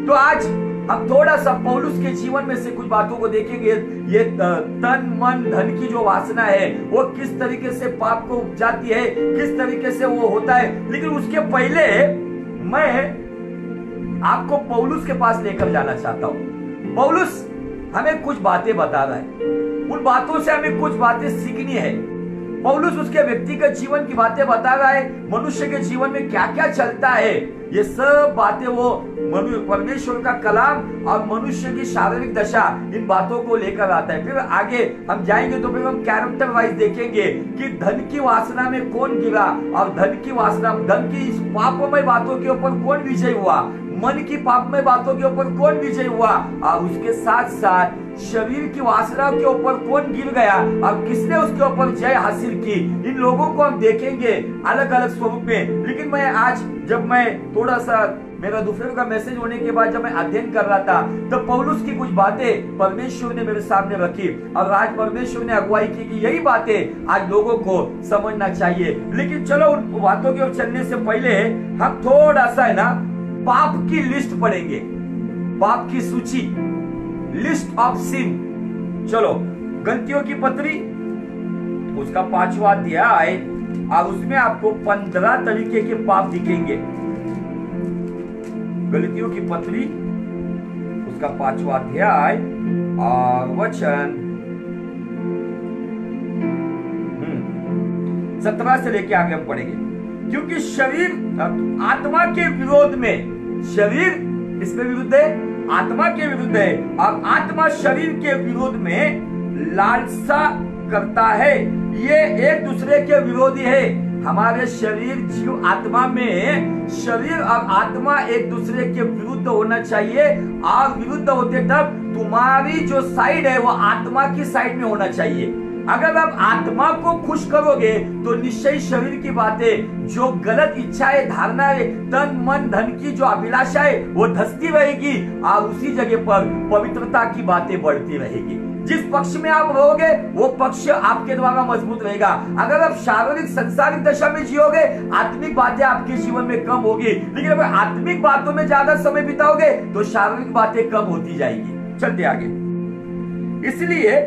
तो आज हम थोड़ा सा पौलुस के जीवन में से कुछ बातों को देखेंगे। ये तन मन धन की जो वासना है वो किस तरीके से पाप को उपजाती है, किस तरीके से वो होता है। लेकिन उसके पहले मैं आपको पौलुस के पास लेकर जाना चाहता हूं। पौलुस हमें कुछ बातें बता रहा है, उन बातों से हमें कुछ बातें सीखनी है। पौलुस उसके व्यक्तिगत जीवन की बातें बता रहा है, मनुष्य के जीवन में क्या क्या चलता है, ये सब बातें वो परमेश्वर का कलाम और मनुष्य की शारीरिक दशा, इन बातों को लेकर आता है। फिर आगे हम जाएंगे तो फिर हम कैरेक्टर वाइज देखेंगे कि धन की वासना में कौन गिरा, और धन की वासना, धन की इस पापमय बातों के ऊपर कौन विजय हुआ, मन की पापमय बातों के ऊपर कौन विजय हुआ, और उसके साथ साथ शरीर की वासना के ऊपर कौन गिर गया और किसने उसके ऊपर जय हासिल की। इन लोगों को हम देखेंगे अलग अलग स्वरूप में। लेकिन मैं आज, जब मैं थोड़ा सा मेरा दोपहर का मैसेज होने के बाद जब मैं अध्ययन कर रहा था, तो पौलुस की कुछ बातें परमेश्वर ने मेरे सामने रखी, और आज परमेश्वर ने अगुवाई की कि यही बातें आज लोगों को समझना चाहिए। लेकिन चलो उन बातों की ओर चलने से पहले हम थोड़ा सा है ना पाप की लिस्ट पढ़ेंगे, पाप की सूची, लिस्ट ऑफ सिन। चलो, गलतियों की पत्री उसका 5वां अध्याय, और उसमें आपको 15 तरीके के पाप दिखेंगे। गलतियों की पत्री उसका 5वां अध्याय और वचन 17 से लेके आगे हम पढ़ेंगे। क्योंकि शरीर आत्मा के विरोध में, शरीर इसमें विरुद्ध है, आत्मा के विरुद्ध है, और आत्मा शरीर के विरोध में लालसा करता है। ये एक दूसरे के विरोधी है। हमारे शरीर, जीव, आत्मा में शरीर और आत्मा एक दूसरे के विरुद्ध होना चाहिए, और विरुद्ध होते तब तुम्हारी जो साइड है वो आत्मा की साइड में होना चाहिए। अगर आप आत्मा को खुश करोगे तो निश्चय शरीर की बातें, जो गलत इच्छाएं, धारणाएं, तन मन धन की जो अभिलाषा है वो धसती रहेगी, और उसी जगह पर पवित्रता की बातें बढ़ती रहेगी। जिस पक्ष में आप रहोगे वो पक्ष आपके द्वारा मजबूत रहेगा। अगर आप शारीरिक संसारिक दशा में जियोगे, आत्मिक बातें आपके जीवन में कम होगी। लेकिन अगर आत्मिक बातों में ज्यादा समय बिताओगे तो शारीरिक बातें कम होती जाएगी। चलते आगे। इसलिए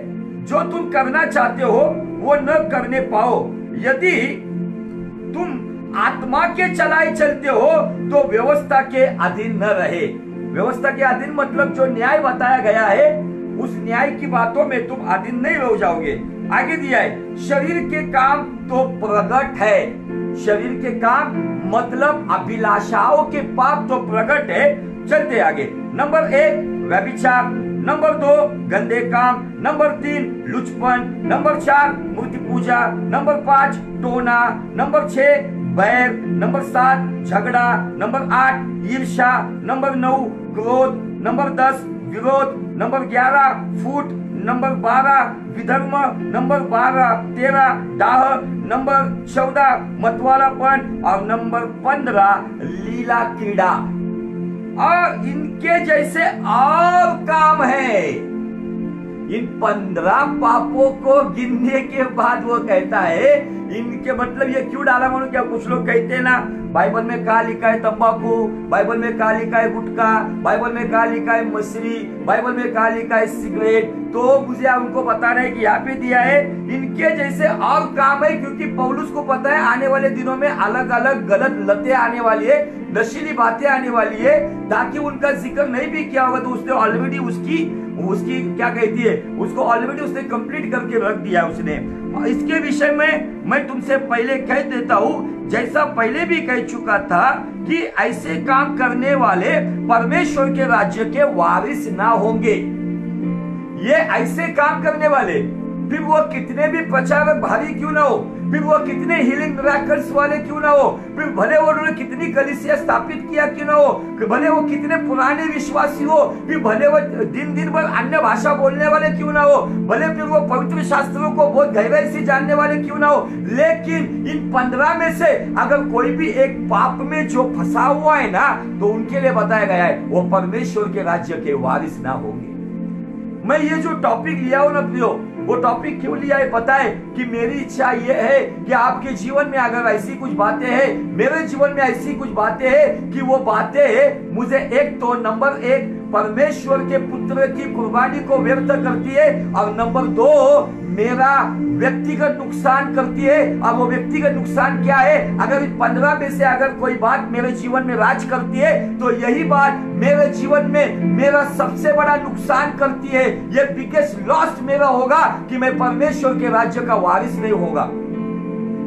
जो तुम करना चाहते हो वो न करने पाओ। यदि तुम आत्मा के चलाए चलते हो तो व्यवस्था के अधीन न रहे। व्यवस्था के अधीन मतलब जो न्याय बताया गया है उस न्याय की बातों में तुम अधीन नहीं हो जाओगे। आगे दिया है शरीर के काम तो प्रकट है। शरीर के काम मतलब अभिलाषाओं के पाप तो प्रकट है। चलते आगे। नंबर 1 व्यभिचार, नंबर 2 गंदे काम, नंबर 3 लुचपन, नंबर 4 मूर्ति पूजा, नंबर 5 टोना, नंबर 6 बैर, नंबर 7 झगड़ा, नंबर 8 ईर्ष्या, नंबर 9 क्रोध, नंबर 10 विरोध, नंबर 11 फूट, नंबर 12 विधर्म, नंबर 13 डाह, नंबर 14 मतवालापन और नंबर 15 लीला क्रीड़ा। और इनके जैसे और काम है। इन 15 पापों को गिनने के बाद वो कहता है इनके मतलब ये क्यों डाला मानो क्या कुछ लोग कहते हैं ना बाइबल में कहा लिखा है तंबाकू, बाइबल में कहा लिखा है गुटखा, बाइबल में कहा लिखा है मछली, बाइबल में कहा लिखा है सिगरेट। तो मुझे उनको बताना है कि यहाँ पे दिया है इनके जैसे और काम है, क्योंकि पौलुस को पता है आने वाले दिनों में अलग अलग गलत लतें आने वाली है, नशीली बातें आने वाली है, ताकि उनका जिक्र नहीं भी किया होगा तो उसने ऑलरेडी उसकी क्या कहती है उसको ऑलरेडी उसने कंप्लीट करके रख दिया उसने। इसके विषय में मैं तुमसे पहले कह देता हूँ, जैसा पहले भी कह चुका था कि ऐसे काम करने वाले परमेश्वर के राज्य के वारिस ना होंगे। ये ऐसे काम करने वाले फिर वो कितने भी प्रचारक भारी क्यों ना हो, फिर वो कितने हीलिंग मिरेकल्स वाले क्यों ना हो, फिर भले वो उन्होंने कितनी कलीसिया स्थापित किया क्यों ना हो, भले वो कितने पुराने विश्वासी हो, फिर भले वो दिन भर अन्य भाषा बोलने वाले क्यों ना हो, भले फिर वो पवित्र शास्त्रों को बहुत गहराई से जानने वाले क्यों ना हो, लेकिन इन 15 में से अगर कोई भी एक पाप में जो फंसा हुआ है ना, तो उनके लिए बताया गया है वो परमेश्वर के राज्य के वारिस ना होंगे। मैं ये जो टॉपिक लिया हूं ना प्रियो, वो टॉपिक क्यों लिया है पता है कि मेरी इच्छा ये है कि आपके जीवन में अगर ऐसी कुछ बातें हैं, मेरे जीवन में ऐसी कुछ बातें हैं कि वो बातें मुझे एक तो नंबर 1 परमेश्वर के पुत्र की कुर्बानी को व्यर्थ करती है और नंबर 2 मेरा व्यक्तिगत नुकसान करती है। अब वो व्यक्तिगत नुकसान क्या है? अगर 15 में से अगर कोई बात मेरे जीवन में राज करती है तो यही बात मेरे जीवन में मेरा सबसे बड़ा नुकसान करती है। ये बिगेस्ट लॉस मेरा होगा कि मैं परमेश्वर के राज्य का वारिस नहीं होगा।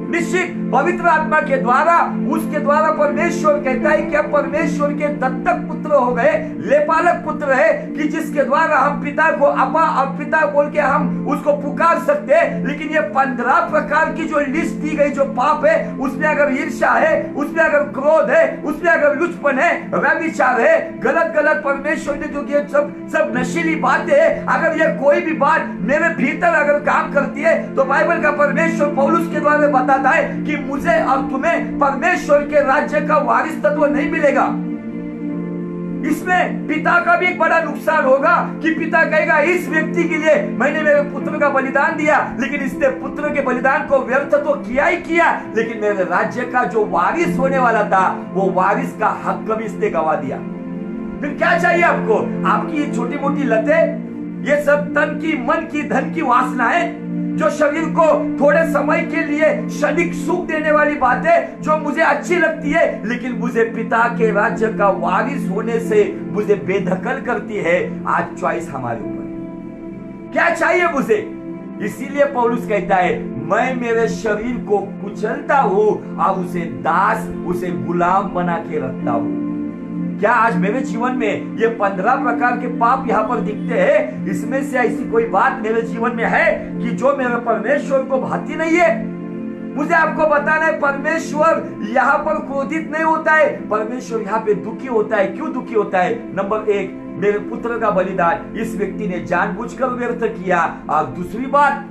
निश्चित पवित्र आत्मा के द्वारा उसके द्वारा परमेश्वर कहता है कि हम परमेश्वर के दत्तक पुत्र हो गए, लेपालक पुत्र है, कि जिसके द्वारा हम पिता को अब्बा और पिता बोल के हम उसको पुकार सकते हैं। लेकिन ये 15 प्रकार की जो लिस्ट दी गई जो पाप है, उसमें अगर ईर्ष्या है, उसमें अगर क्रोध है, उसमें अगर लुचपन है, व्यभिचार है, गलत परमेश्वर ने जो किए सब नशीली बातें है, अगर ये कोई भी बात मेरे भीतर अगर काम करती है तो बाइबल का परमेश्वर पौलुस के द्वारा बताता है कि मुझे और तुम्हें परमेश्वर के राज्य का वारिस तत्व नहीं मिलेगा। इसमें पिता का भी एक बड़ा नुकसान होगा कि पिता कहेगा इस व्यक्ति के लिए मैंने मेरे पुत्र का बलिदान दिया, लेकिन इसने पुत्र के बलिदान को व्यर्थ तो किया ही किया, लेकिन मेरे राज्य का जो वारिस होने वाला था वो वारिस का हक भी इसने गवा दिया। फिर क्या चाहिए आपको? आपकी छोटी मोटी लतें, ये सब तन की, मन की, धन की वासनाएं, जो शरीर को थोड़े समय के लिए क्षणिक सुख देने वाली बातें जो मुझे अच्छी लगती है, लेकिन मुझे पिता के राज्य का वारिस होने से मुझे बेदखल करती है। आज चॉइस हमारे ऊपर है, क्या चाहिए मुझे? इसीलिए पौलुस कहता है मैं मेरे शरीर को कुचलता हूं और उसे दास, उसे गुलाम बना के रखता हूं। क्या आज मेरे जीवन में ये 15 प्रकार के पाप यहाँ पर दिखते हैं? इसमें से ऐसी कोई बात मेरे जीवन में है कि जो मेरे परमेश्वर को भाती नहीं है? मुझे आपको बताना है परमेश्वर यहाँ पर क्रोधित नहीं होता है, परमेश्वर यहाँ पे दुखी होता है। क्यों दुखी होता है? नंबर 1 मेरे पुत्र का बलिदान इस व्यक्ति ने जानबूझकर व्यर्थ किया, और दूसरी बात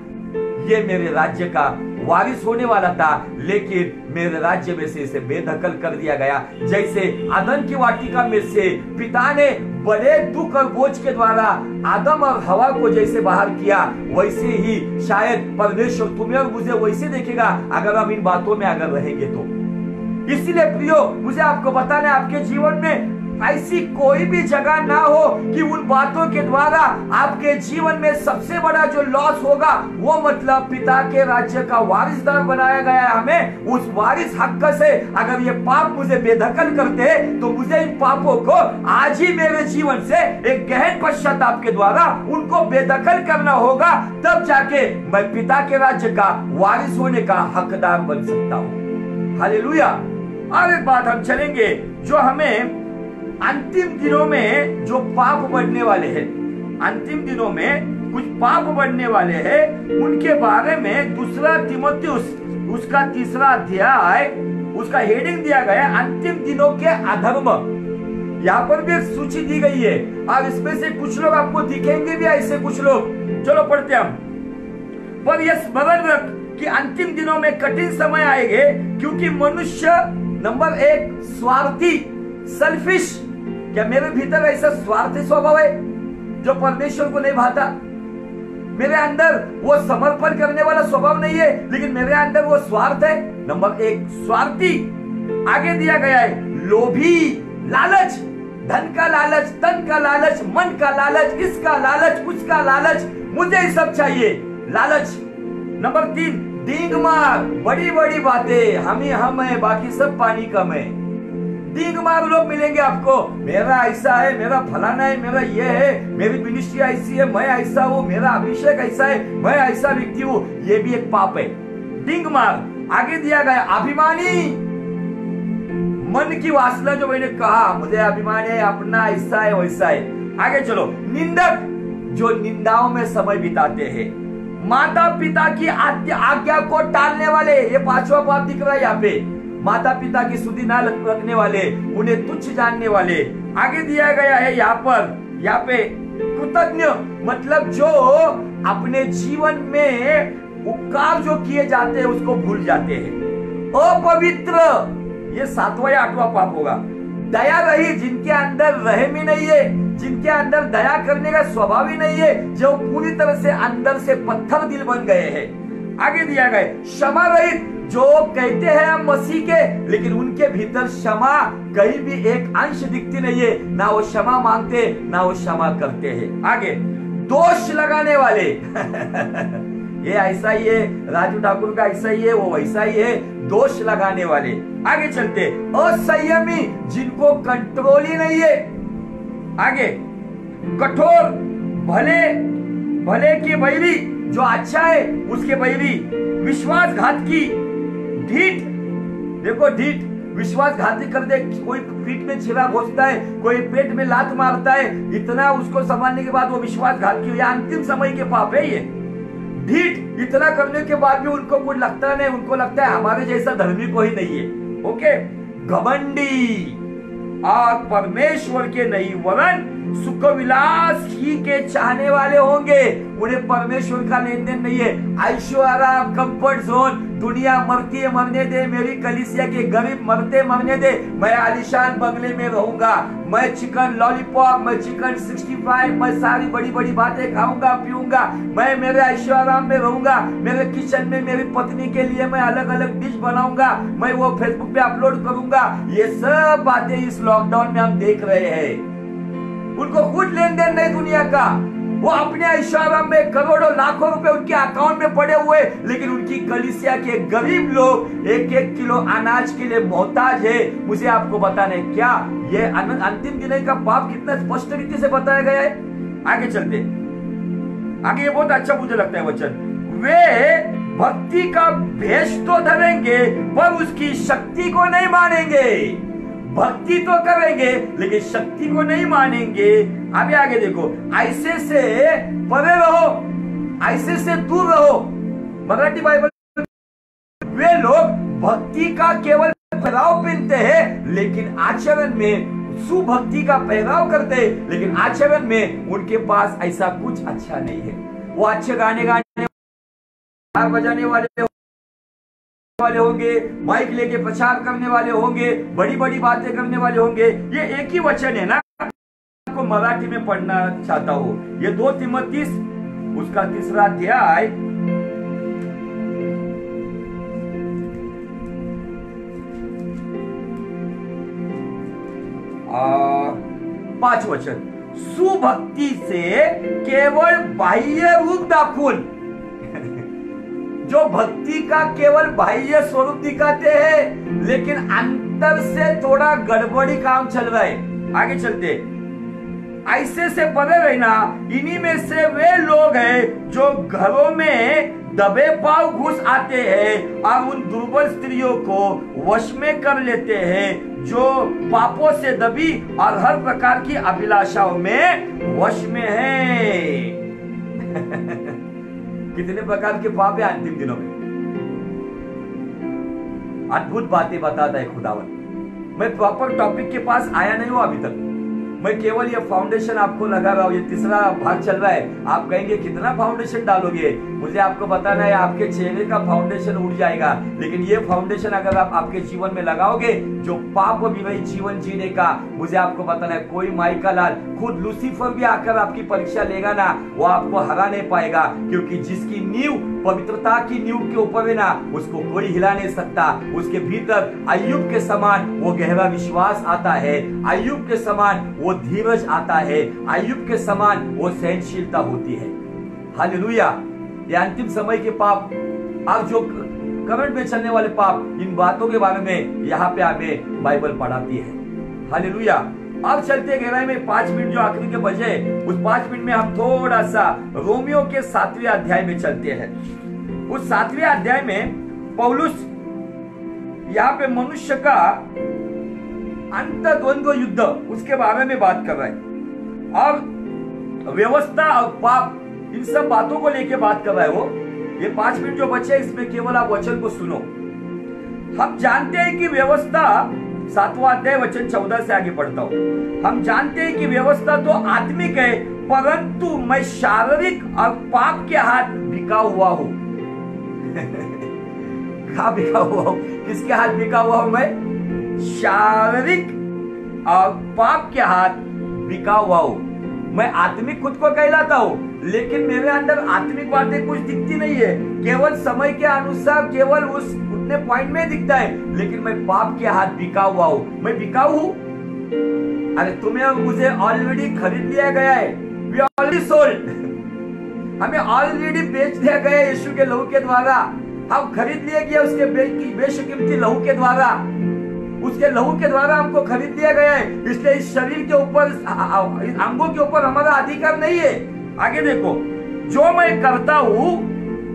ये मेरे राज्य का वारिस होने वाला था, लेकिन मेरे राज्य में से इसे बेदखल कर दिया गया। जैसे अदन की वाटिका में से पिता ने बड़े दुख और बोझ के द्वारा आदम और हवा को जैसे बाहर किया, वैसे ही शायद परमेश्वर तुम्हें और मुझे वैसे देखेगा अगर हम इन बातों में अगर रहेंगे तो। इसीलिए प्रियो मुझे आपको बताना है आपके जीवन में ऐसी कोई भी जगह ना हो कि उन बातों के द्वारा आपके जीवन में सबसे बड़ा जो लॉस होगा वो मतलब पिता के राज्य का वारिसदार बनाया गया है हमें। उस वारिस हक से अगर ये पाप मुझे बेदखल करते हैं तो मुझे इन पापों को आज ही मेरे जीवन से एक गहन पश्चाताप के द्वारा उनको बेदखल करना होगा, तब जाके मैं पिता के राज्य का वारिस होने का हकदार बन सकता हूं। हालेलुया। और एक बात हम चलेंगे, जो हमें अंतिम दिनों में जो पाप बढ़ने वाले हैं, अंतिम दिनों में कुछ पाप बढ़ने वाले हैं, उनके बारे में 2 तीमुथियुस उसका 3रा अध्याय उसका हेडिंग दिया गया अंतिम दिनों के अधर्म। यहाँ पर भी एक सूची दी गई है और इसमें से कुछ लोग आपको दिखेंगे भी ऐसे कुछ लोग। चलो पढ़ते हम। पर यह स्मरण रख कि अंतिम दिनों में कठिन समय आएंगे, क्योंकि मनुष्य नंबर 1 स्वार्थी, सेल्फिश। क्या मेरे भीतर ऐसा स्वार्थी स्वभाव है जो परमेश्वर को नहीं भाता? मेरे अंदर वो समर्पण करने वाला स्वभाव नहीं है, लेकिन मेरे अंदर वो स्वार्थ है। नंबर 1 स्वार्थी। आगे दिया गया है लोभी, लालच, धन का लालच, तन का लालच, मन का लालच, इसका लालच, उसका लालच, मुझे ये सब चाहिए, लालच। नंबर 3 डींग मार, बड़ी बड़ी बातें, हम ही हम है, बाकी सब पानी कम है। डींग मार लोग मिलेंगे आपको, मेरा ऐसा है, मेरा फलाना है, मेरा ये है, मेरी मिनिस्ट्री ऐसी है, मैं ऐसा हूँ, मेरा अभिषेक ऐसा है, मैं ऐसा व्यक्ति हूँ। ये भी एक पाप है, डींग मार। आगे दिया गया अभिमानी, मन की वासना, जो मैंने कहा मुझे अभिमान है, अपना ऐसा है वैसा है। आगे चलो निंदक, जो निंदाओं में समय बिताते हैं। माता पिता की आज्ञा को टालने वाले, ये 5वां पाप दिख रहा है यहाँ पे। माता पिता की सुधि ना रखने वाले, उन्हें तुच्छ जानने वाले। आगे दिया गया है यहाँ पे कृतज्ञ, मतलब जो अपने जीवन में उपकार जो किए जाते हैं उसको भूल जाते हैं। अपवित्र, ये 7वां या 8वां पाप होगा। दया रही, जिनके अंदर रहम ही नहीं है, जिनके अंदर दया करने का स्वभाव ही नहीं है, जो पूरी तरह से अंदर से पत्थर दिल बन गए हैं। आगे दिया गया क्षमा रहित, जो कहते हैं हम मसीह के, लेकिन उनके भीतर क्षमा कहीं भी एक अंश दिखती नहीं है, ना वो क्षमा मांगते ना वो क्षमा करते हैं। आगे दोष लगाने वाले ये ऐसा ही है, राजू ठाकुर का ऐसा ही है, वो वैसा ही है, दोष लगाने वाले। आगे चलते असंयमी, जिनको कंट्रोल ही नहीं है। आगे कठोर, भले भले के बैरी, जो अच्छा है उसके बैरी। विश्वासघाती, ढीठ, देखो ढीठ, विश्वासघाती कर दे, कोई पीठ में छिरा घोंसता है, कोई पेट में लात मारता है, इतना उसको संभालने के बाद वो विश्वासघाती हो। अंतिम समय के पाप है ये ढीठ। इतना करने के बाद भी उनको कुछ लगता नहीं, उनको लगता है हमारे जैसा धर्मी कोई नहीं है। ओके, घमंडी और परमेश्वर के नहीं वरन सुख विलास ही के चाहने वाले होंगे। उन्हें परमेश्वर का लेन देन नहीं है। ऐशो आराम, कंफर्ट जोन, दुनिया मरती है मरने दे, मेरी कलीसिया के गरीब मरते मरने दे, मैं आलीशान बंगले में रहूंगा, मैं चिकन लॉलीपॉप, मैं चिकन 65, मैं सारी बड़ी बड़ी बातें खाऊंगा पीऊंगा, मैं मेरे ऐशो आराम में रहूंगा, मेरे किचन में मेरी पत्नी के लिए मैं अलग अलग डिश बनाऊंगा, मैं वो फेसबुक पे अपलोड करूंगा। ये सब बातें इस लॉकडाउन में हम देख रहे हैं। उनको खुद लेन देन नहीं दुनिया का, वो अपने इशारा में करोड़ों लाखों रुपए उनके अकाउंट में पड़े हुए, लेकिन उनकी कलीसिया के गरीब लोग 1-1 किलो अनाज के लिए मोहताज है। मुझे आपको बताना है क्या ये अंतिम दिन का पाप कितना स्पष्ट रीति से बताया गया है। आगे चलते, आगे ये बहुत अच्छा मुझे लगता है वचन, वे भक्ति का भेष तो धरेंगे पर उसकी शक्ति को नहीं मानेंगे। भक्ति तो करेंगे लेकिन शक्ति को नहीं मानेंगे। अभी आगे देखो, ऐसे से परे रहो, ऐसे से दूर रहो। मराठी बाइबल, वे लोग भक्ति का केवल पहराव पहनते हैं लेकिन आचरण में सुभक्ति का पहराव करते हैं, लेकिन आचरण में उनके पास ऐसा कुछ अच्छा नहीं है। वो अच्छे गाने गाने बजाने वाले होंगे, माइक लेके प्रचार करने वाले होंगे, बड़ी बड़ी बातें करने वाले होंगे। ये एक ही वचन है ना, आपको मराठी में पढ़ना चाहता हूँ। ये 2 तीमुथियुस उसका 3रा अध्याय 5 वचन, सुभक्ती से केवळ बाह्य रूप दाखवून, जो भक्ति का केवल बाह्य स्वरूप दिखाते हैं लेकिन अंतर से थोड़ा गड़बड़ी काम चल रहा है। आगे चलते, ऐसे से बने रहना। इन्हीं में से वे लोग हैं जो घरों में दबे पांव घुस आते हैं और उन दुर्बल स्त्रियों को वश में कर लेते हैं, जो पापों से दबी और हर प्रकार की अभिलाषाओं में वश में है। कितने प्रकार के पाप है अंतिम दिनों में। अद्भुत बातें बताता है खुदावन। मैं प्रॉपर टॉपिक के पास आया नहीं हूं अभी तक, मैं केवल ये फाउंडेशन आपको लगा रहा हूं। ये तीसरा भाग चल रहा है। आप कहेंगे कितना फाउंडेशन डालोगे, मुझे आपको बताना है आपके चेहरे का फाउंडेशन उड़ जाएगा, लेकिन ये फाउंडेशन अगर आप आपके जीवन में लगाओगे, जो पाप विरहित जीवन जीने का, मुझे आपको बताना है कोई माई का लाल, खुद लूसीफर भी आकर आपकी परीक्षा लेगा ना, वो आपको हरा नहीं पाएगा, क्योंकि जिसकी नींव पवित्रता की नींव के ऊपर है ना, उसको कोई हिला नहीं सकता। उसके भीतर अय्यूब के समान वो गहरा विश्वास आता है, अय्यूब के समान वो धीरज आता है, अय्यूब के समान वो सहनशीलता होती है। हालेलुया। ये अंतिम समय के पाप, अब जो करंट में चलने वाले पाप, इन बातों के बारे में यहाँ पे हमें बाइबल पढ़ाती है। हालेलुया। अब चलते गहराई में 5 मिनट जो आखिरी के बजे, उस 5 मिनट में हम थोड़ा सा रोमियो के 7वें अध्याय में चलते हैं। उस 7वें अध्याय में पौलुस यहाँ पे मनुष्य का अंतर्द्वंद्व युद्ध, उसके बारे में बात कर रहा है, और व्यवस्था और पाप, इन सब बातों को लेके बात कर रहा है वो। ये 5 मिनट जो बचे, इसमें केवल आप वचन को सुनो। हम जानते हैं कि व्यवस्था, 7वां अध्याय वचन 14 से आगे पढ़ता हूं। हम जानते हैं कि व्यवस्था तो आत्मिक है, परंतु मैं शारीरिक और पाप के हाथ बिका हुआ हूं। कहाँ बिका हुआ हूं? किसके हाथ बिका हुआ हूं मैं? शारीरिक और पाप के हाथ बिका हुआ हूं। मैं आत्मिक खुद को कहलाता हूं, लेकिन मेरे अंदर आत्मिक बातें कुछ दिखती नहीं है, केवल समय के अनुसार केवल उस उतने पॉइंट में दिखता है, लेकिन मैं पाप के हाथ बिका हुआ हूं। मैं बिकाऊ हूं? अरे तुम्हें और मुझे ऑलरेडी खरीद लिया गया है। We already sold. हमें ऑलरेडी बेच दिया गया है यीशु के लहू के द्वारा। हम खरीद लिया गया उसके बेशकीमती लहू के द्वारा। उसके लहू के द्वारा हमको खरीद लिया गया है, इसलिए इस शरीर के ऊपर, इस अंगों के ऊपर हमारा अधिकार नहीं है। आगे देखो, जो मैं करता हूं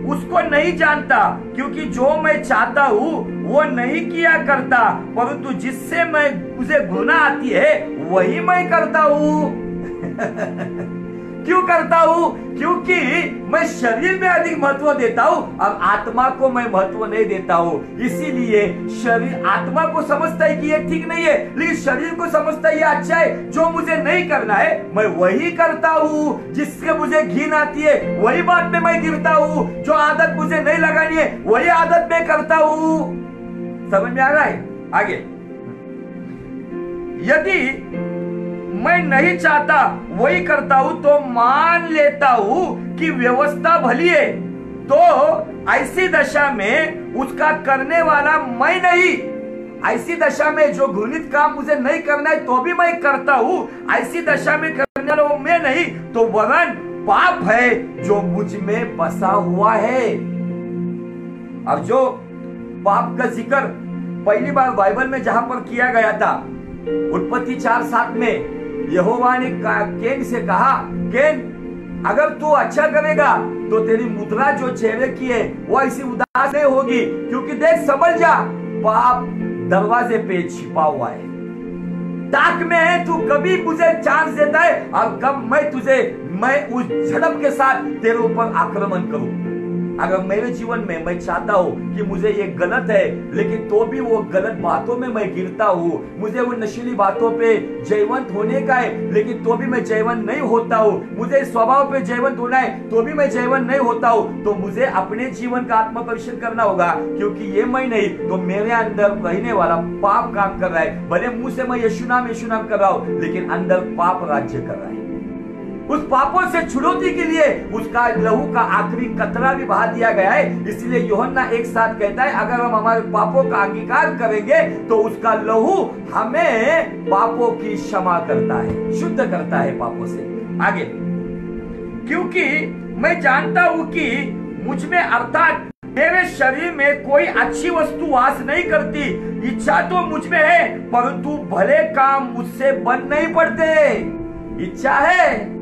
उसको नहीं जानता, क्योंकि जो मैं चाहता हूं वो नहीं किया करता, परंतु जिससे मुझे घृणा आती है वही मैं करता हूं। क्यों करता हूं? क्योंकि मैं शरीर में अधिक महत्व देता हूं और आत्मा को मैं महत्व नहीं देता हूं। इसीलिए शरीर, आत्मा को समझता है कि ये ठीक नहीं है, लेकिन शरीर को समझता है ये अच्छा है। जो मुझे नहीं करना है मैं वही करता हूं, जिससे मुझे घिन आती है वही बात में मैं गिरता हूं, जो आदत मुझे नहीं लगानी है वही आदत में करता हूं। समझ में आ रहा है? आगे, यदि मैं नहीं चाहता वही करता हूं तो मान लेता हूं कि व्यवस्था भली है, तो ऐसी दशा में उसका करने वाला मैं नहीं। ऐसी दशा में जो घृणित काम मुझे नहीं करना है तो भी मैं करता हूं, ऐसी दशा में करने वाला मैं नहीं, तो वरन पाप है जो मुझ में बसा हुआ है। अब जो पाप का जिक्र पहली बार बाइबल में जहां पर किया गया था, उत्पत्ति 4:7 में यहोवा ने केन से कहा, केन अगर तू अच्छा करेगा तो तेरी मुद्रा जो चेहरे की है वो ऐसी उदास नहीं होगी, क्योंकि देख समझ जा, पाप दरवाजे पे छिपा हुआ है, ताक में है। तू कभी मुझे चांस देता है और कब मैं उस झड़प के साथ तेरे ऊपर आक्रमण करूं। अगर मेरे जीवन में मैं चाहता हूं कि मुझे ये गलत है, लेकिन तो भी वो गलत बातों में मैं गिरता हूं, मुझे वो नशीली बातों पे जयवंत होने का है, लेकिन तो भी मैं जयवंत नहीं होता हूं, मुझे स्वभाव पे जयवंत होना है तो भी मैं जयवंत नहीं होता हूं, तो मुझे अपने जीवन का आत्म परीक्षण करना होगा, क्योंकि ये मैं नहीं तो मेरे अंदर रहने वाला पाप काम कर रहा है। भले मुंह से मैं यीशु नाम कर रहा हूं, लेकिन अंदर पाप राज्य कर रहा है। उस पापों से छुड़ौती के लिए उसका लहू का आखिरी कतरा भी बहा दिया गया है। इसलिए यूहन्ना 1:7 कहता है, अगर हम हमारे पापों का अंगीकार करेंगे तो उसका लहू हमें पापों की क्षमा करता है, शुद्ध करता है पापों से। आगे, क्योंकि मैं जानता हूं कि मुझ में अर्थात मेरे शरीर में कोई अच्छी वस्तु वास नहीं करती। इच्छा तो मुझ में है, परंतु भले काम मुझसे बन नहीं पड़ते। इच्छा है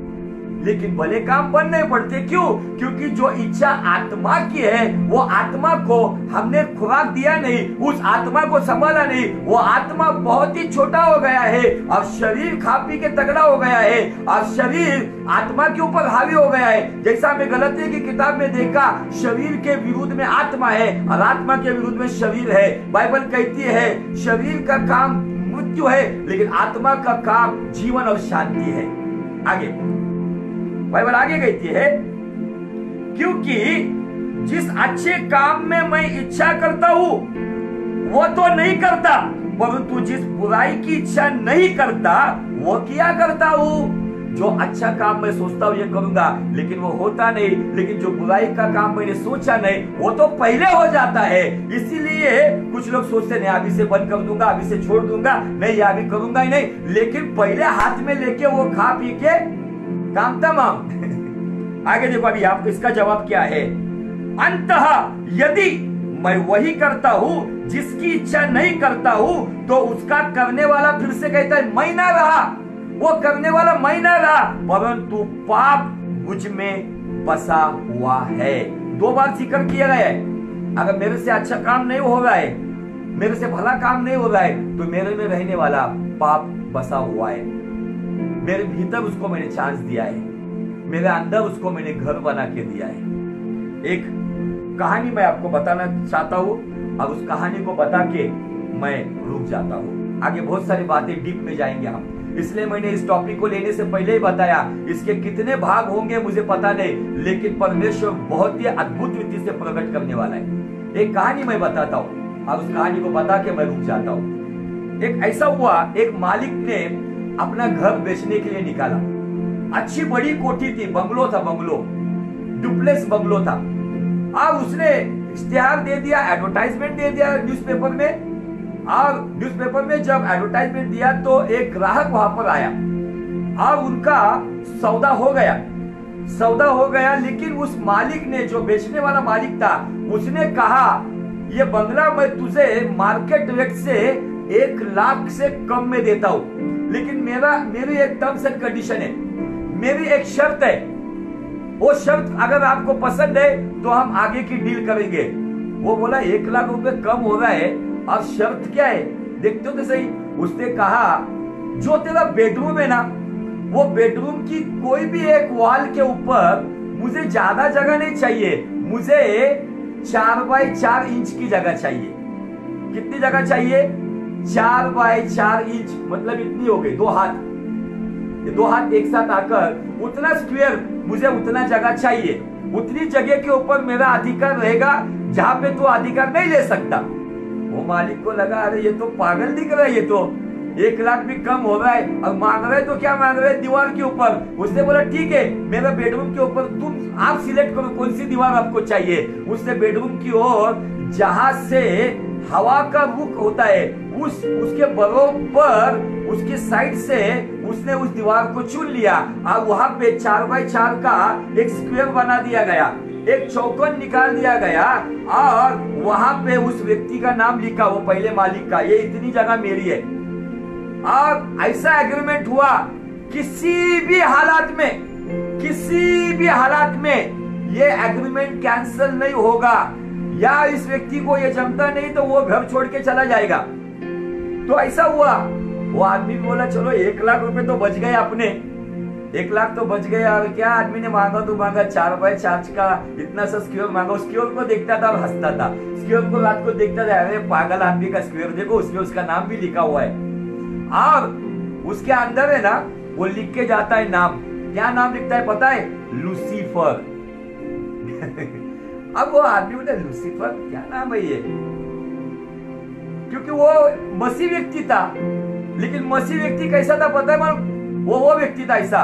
लेकिन भले काम बन नहीं पड़ते। क्यों? क्योंकि जो इच्छा आत्मा की है, वो आत्मा को हमने खुराक दिया नहीं, उस आत्मा को संभाला नहीं। वो आत्मा बहुत ही छोटा हो गया है, अब शरीर खा पी के तगड़ा हो गया है, अब शरीर आत्मा के ऊपर हावी हो गया है। जैसा हमें गलतियों की किताब में देखा, शरीर के विरुद्ध में आत्मा है और आत्मा के विरुद्ध में शरीर है। बाइबल कहती है शरीर का काम मृत्यु है, लेकिन आत्मा का काम जीवन और शांति है। आगे बाइबल आगे कहती है, क्योंकि जिस अच्छे काम में मैं इच्छा करता हूं वो तो नहीं करता, परंतु जिस बुराई की इच्छा नहीं करता वो किया करता हूं। जो अच्छा काम मैं सोचता हूं ये करूंगा, लेकिन वो होता नहीं। लेकिन जो बुराई का काम मैंने सोचा नहीं, वो तो पहले हो जाता है। इसीलिए कुछ लोग सोचते नहीं, अभी से बंद कर दूंगा, अभी से छोड़ दूंगा, नहीं अभी करूंगा ही नहीं। लेकिन पहले हाथ में लेके वो खा पी के काम तमाम। आगे देखो, अभी आपको इसका जवाब क्या है। अंततः यदि मैं वही करता हूं जिसकी इच्छा नहीं करता हूं, तो उसका करने वाला फिर से कहता है मैं ना रहा, वो करने वाला मैं ना रहा, परंतु पाप मुझ में बसा हुआ है। 2 बार जिक्र किया गया है। अगर मेरे से अच्छा काम नहीं हो रहा है, मेरे से भला काम नहीं हो रहा है, तो मेरे में रहने वाला पाप बसा हुआ है। मेरे भीतर उसको मैंने चांस दिया है, मेरे अंदर उसको मैंने घर बना के दिया है। एक कहानी मैं आपको बताना चाहता हूं और उस कहानी को बता के मैं रुक जाता हूं। आगे बहुत सारी बातें डीप में जाएंगे हम, इसलिए मैंने इस टॉपिक को लेने से पहले ही बताया। इसके कितने भाग होंगे मुझे पता नहीं, लेकिन परमेश्वर बहुत ही अद्भुत रीति से प्रकट करने वाला है। एक कहानी मैं बताता हूँ और उस कहानी को बता के मैं रुक जाता हूँ। एक ऐसा हुआ, एक मालिक ने अपना घर बेचने के लिए निकाला। अच्छी बड़ी कोठी थी, बंगलो था, बंगलो डुप्लेक्स बंगलो था। अब उसने इश्तिहार दे दिया, एडवर्टाइजमेंट दे दिया न्यूज़पेपर में। और न्यूज़पेपर में जब एडवर्टाइजमेंट दिया तो एक ग्राहक वहां पर आया और उनका सौदा हो गया। लेकिन उस मालिक ने, जो बेचने वाला मालिक था, उसने कहा ये बंगला मैं तुझे मार्केट रेट से 1 लाख से कम में देता हूं, लेकिन मेरी एक टर्म्स एंड कंडीशन है, मेरी एक शर्त है। वो शर्त अगर आपको पसंद है तो हम आगे की डील करेंगे। वो बोला 1 लाख रुपए कम हो रहा है, अब शर्त क्या है देखते हो तो सही। उसने कहा जो तेरा बेडरूम है ना, वो बेडरूम की कोई भी एक वॉल के ऊपर मुझे ज्यादा जगह नहीं चाहिए, मुझे 4 बाई 4 इंच की जगह चाहिए। कितनी जगह चाहिए? 4 बाई 4 इंच, मतलब इतनी हो गई 2 हाथ। ये 2 हाथ एक साथ आकर उतना स्क्वायर, मुझे उतना जगह चाहिए। उतनी जगह के ऊपर मेरा अधिकार रहेगा जहां पे तू अधिकार नहीं ले सकता। वो मालिक को लगा अरे ये तो पागल दिख रहा है, ये तो 1 लाख भी कम हो रहा है और मांग रहे तो क्या मांग रहे, दीवार के ऊपर। उसने बोला ठीक है, मेरा बेडरूम के ऊपर तुम आप सिलेक्ट करो कौन सी दीवार आपको चाहिए। उसने बेडरूम की ओर जहां से हवा का रुख होता है उसके बरोबर उसके साइड से उसने उस दीवार को चुन लिया और वहां पे 4 बाई 4 का एक स्क्वायर बना दिया गया, एक चौकोन निकाल दिया गया और वहां पे उस व्यक्ति का नाम लिखा, वो पहले मालिक का, ये इतनी जगह मेरी है। और ऐसा एग्रीमेंट हुआ, किसी भी हालात में ये एग्रीमेंट कैंसिल नहीं होगा, या इस व्यक्ति को ये जमता नहीं तो वो घर छोड़ के चला जाएगा। तो ऐसा हुआ। वो आदमी बोला चलो 1 लाख रुपए तो बच गए अपने, 1 लाख तो बच गए। और क्या आदमी ने मांगा तो मांगा, 4 बाई 4 का इतना सा स्क्वायर मांगा। स्क्वायर को देखता था और हंसता था, स्क्वायर को रात को देखता था, अरे पागल आदमी का स्क्वायर देखो, उसमें उसका नाम भी लिखा हुआ है। और उसके अंदर है ना, वो लिख के जाता है नाम, क्या नाम लिखता है पता है? लूसीफर। अब वो आदमी बोला लूसीफर क्या नाम है ये, क्योंकि वो मसीह व्यक्ति था। लेकिन मसीह व्यक्ति कैसा था पता है? वो व्यक्ति था ऐसा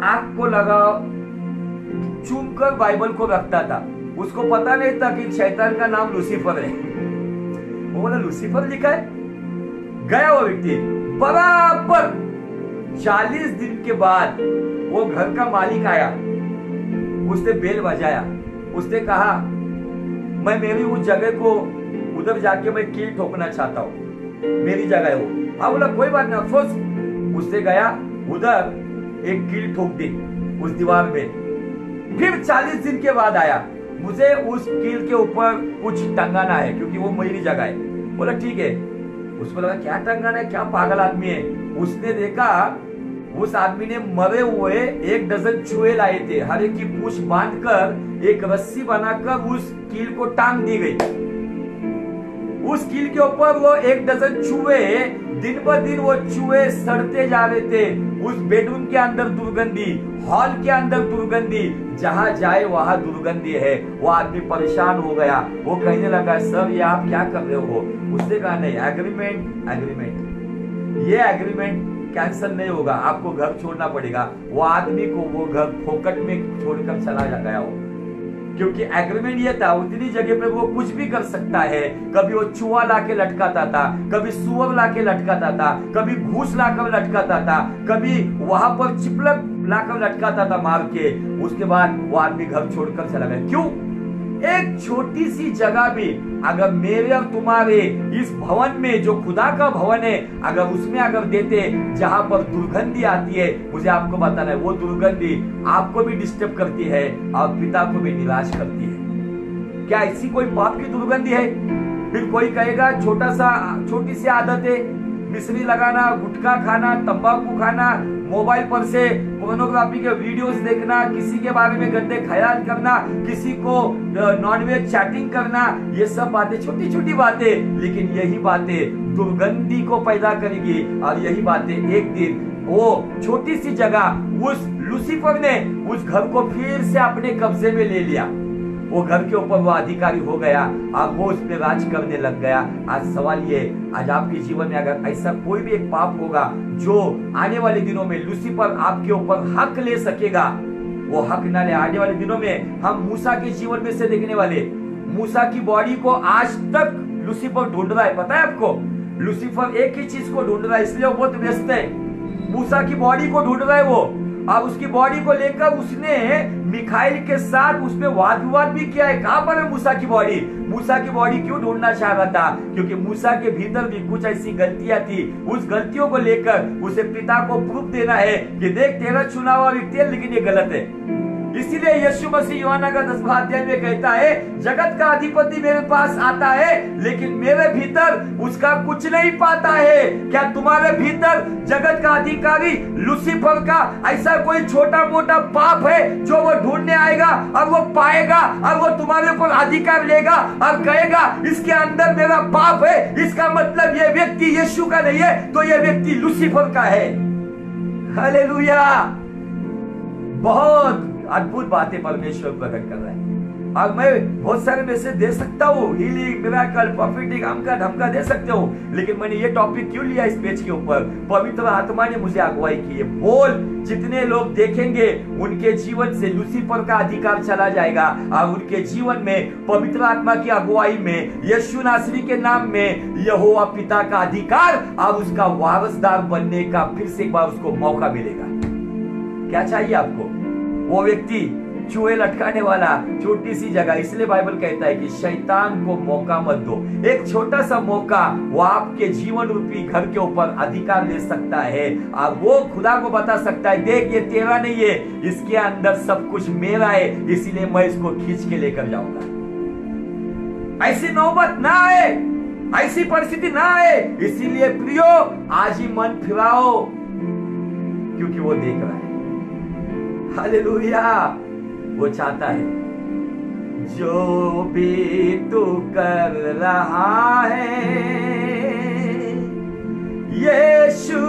आंख को लगा चूम कर बाइबल को रखता था। उसको पता नहीं था कि शैतान का नाम लूसीफर है। वो बोला लूसीफर लिखा है। गया वो व्यक्ति, बराबर 40 दिन के बाद वो घर का मालिक आया, उसने बेल बजाया, उसने कहा मैं मेरी उस जगह को उधर जाके मैं कील ठोकना चाहता हूँ, मेरी जगह है वो। हाँ बोला कोई बात नहीं, अफसोस। उससे गया उधर एक कील ठोक दी उस दीवार में। फिर 40 दिन के बाद आया, मुझे उस कील के ऊपर कुछ टंगाना है क्योंकि वो मेरी जगह है। बोला ठीक है। उसको लगा क्या टंगाना है, क्या पागल आदमी है। उसने देखा उस आदमी ने मरे हुए 1 डजन चूहे लाए थे, हर एक की पूंछ बांधकर एक रस्सी बनाकर उस कील को टांग दी गई। उस कील के ऊपर वो 1 डजन चूहे, दिन ब दिन वो चूहे सड़ते जा रहे थे। उस बेडरूम के अंदर दुर्गंधी, हॉल के अंदर दुर्गंधी, जहां जाए वहां दुर्गंधी है। वो आदमी परेशान हो गया। वो कहने लगा सर ये आप क्या कर रहे हो। उसने कहा नहीं, एग्रीमेंट, ये एग्रीमेंट कैंसिल नहीं होगा, आपको घर छोड़ना पड़ेगा। वो आदमी को वो घर फोकट में छोड़कर चला गया हो, क्योंकि एग्रीमेंट ये था उतनी जगह पे वो कुछ भी कर सकता है। कभी वो चूहा लाके लटकाता था, कभी सुअर लाके लटकाता था, कभी घूस लाकर लटकाता था, कभी वहां पर चिपलक लाकर लटकाता था मार के। उसके बाद वो आदमी घर छोड़कर चला गया। क्यों? एक छोटी सी जगह भी अगर मेरे और तुम्हारे इस भवन में, जो खुदा का भवन है, अगर उसमें अगर देते जहां पर दुर्गंधी आती है, मुझे आपको बताना है वो दुर्गंधी आपको भी डिस्टर्ब करती है और पिता को भी निराश करती है। क्या ऐसी कोई पाप की दुर्गंधी है? फिर कोई कहेगा छोटी सी आदत है, मिश्री लगाना, गुटखा खाना, तंबाकू खाना, मोबाइल पर से पोर्नोग्राफी के वीडियोस देखना, किसी के बारे में गंदे ख्याल करना, किसी को नॉनवेज चैटिंग करना, ये सब बातें छोटी छोटी बातें, लेकिन यही बातें दुर्गंधी को पैदा करेगी। और यही बातें एक दिन वो छोटी सी जगह उस लूसीफर ने उस घर को फिर से अपने कब्जे में ले लिया। वो घर के ऊपर वो अधिकारी हो गया, अब वो उस पे राज करने लग गया। आज सवाल ये, आज आपके जीवन में अगर ऐसा कोई भी एक पाप होगा जो आने वाले दिनों में लूसीफर आपके ऊपर हक ले सकेगा, वो हक ना ले। आने वाले दिनों में हम मूसा के जीवन में से देखने वाले, मूसा की बॉडी को आज तक लूसीफर ढूंढ रहा है। पता है आपको, लूसीफर एक ही चीज को ढूंढ रहा है, इसलिए वो बहुत व्यस्त है। मूसा की बॉडी को ढूंढ रहा है वो। अब उसकी बॉडी को लेकर उसने मिखाइल के साथ उसमें वाद विवाद भी किया है। कहां पर है मूसा की बॉडी? मूसा की बॉडी क्यों ढूंढना चाह रहा था? क्योंकि मूसा के भीतर भी कुछ ऐसी गलतियां थी। उस गलतियों को लेकर उसे पिता को प्रूफ देना है कि देख तेरा चुना हुआ व्यक्ति है, लेकिन ये गलत है। इसीलिए यीशु मसीह यूहन्ना का 10वां अध्याय में कहता है, जगत का अधिपति मेरे पास आता है, लेकिन मेरे भीतर उसका कुछ नहीं पाता है। क्या तुम्हारे भीतर जगत का अधिकारी लूसीफर का ऐसा कोई छोटा मोटा पाप है जो वो ढूंढने आएगा और वो पाएगा और वो तुम्हारे ऊपर अधिकार लेगा और कहेगा इसके अंदर मेरा पाप है, इसका मतलब ये व्यक्ति यीशु का नहीं है, तो ये व्यक्ति लूसीफर का है। हालेलुया! बहुत अद्भुत बातें परमेश्वर प्रकट कर रहा है। और मैं बहुत सारे मैसेज दे सकता हूँ, हीलिंग, मिरेकल, प्रॉफिटिक, अमका धमका दे सकते हो, लेकिन मैंने ये टॉपिक क्यों लिया इस पेज के ऊपर? पवित्र आत्मा ने मुझे अगुवाई की है। बोल जितने लोग देखेंगे उनके जीवन से लूसीफर का अधिकार चला जाएगा और उनके जीवन में पवित्र आत्मा की अगुवाई में यीशु नासरी के नाम में यहोवा पिता का अधिकार और उसका वारसदार बनने का फिर से एक बार उसको मौका मिलेगा। क्या चाहिए आपको? वो व्यक्ति चूहे लटकाने वाला छोटी सी जगह, इसलिए बाइबल कहता है कि शैतान को मौका मत दो। एक छोटा सा मौका वो आपके जीवन रूपी घर के ऊपर अधिकार ले सकता है और वो खुदा को बता सकता है, देख ये तेरा नहीं है, इसके अंदर सब कुछ मेरा है, इसीलिए मैं इसको खींच के लेकर जाऊंगा। ऐसी नौबत ना आए, ऐसी परिस्थिति ना आए। इसीलिए प्रियो आज ही मन फिराओ, क्योंकि वो देख रहा है। हालेलुया! वो चाहता है जो भी तू कर रहा है यीशु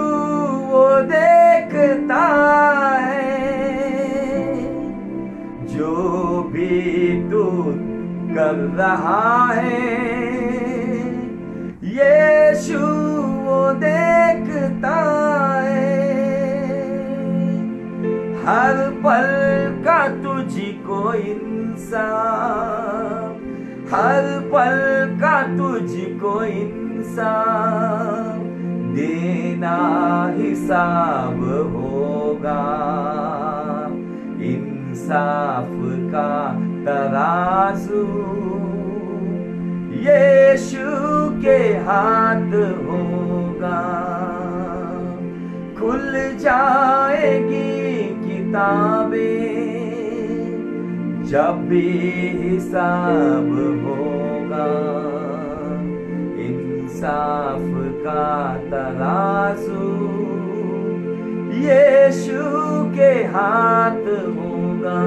वो देखता है। जो भी तू कर रहा है यीशु वो देखता है। हर पल का तुझको इंसाफ, हर पल का तुझको इंसाफ देना हिसाब होगा। इंसाफ का तराजू यीशु के हाथ होगा। खुल जाएगी किताबें जब भी हिसाब होगा। इंसाफ का तराजू यीशु के हाथ होगा।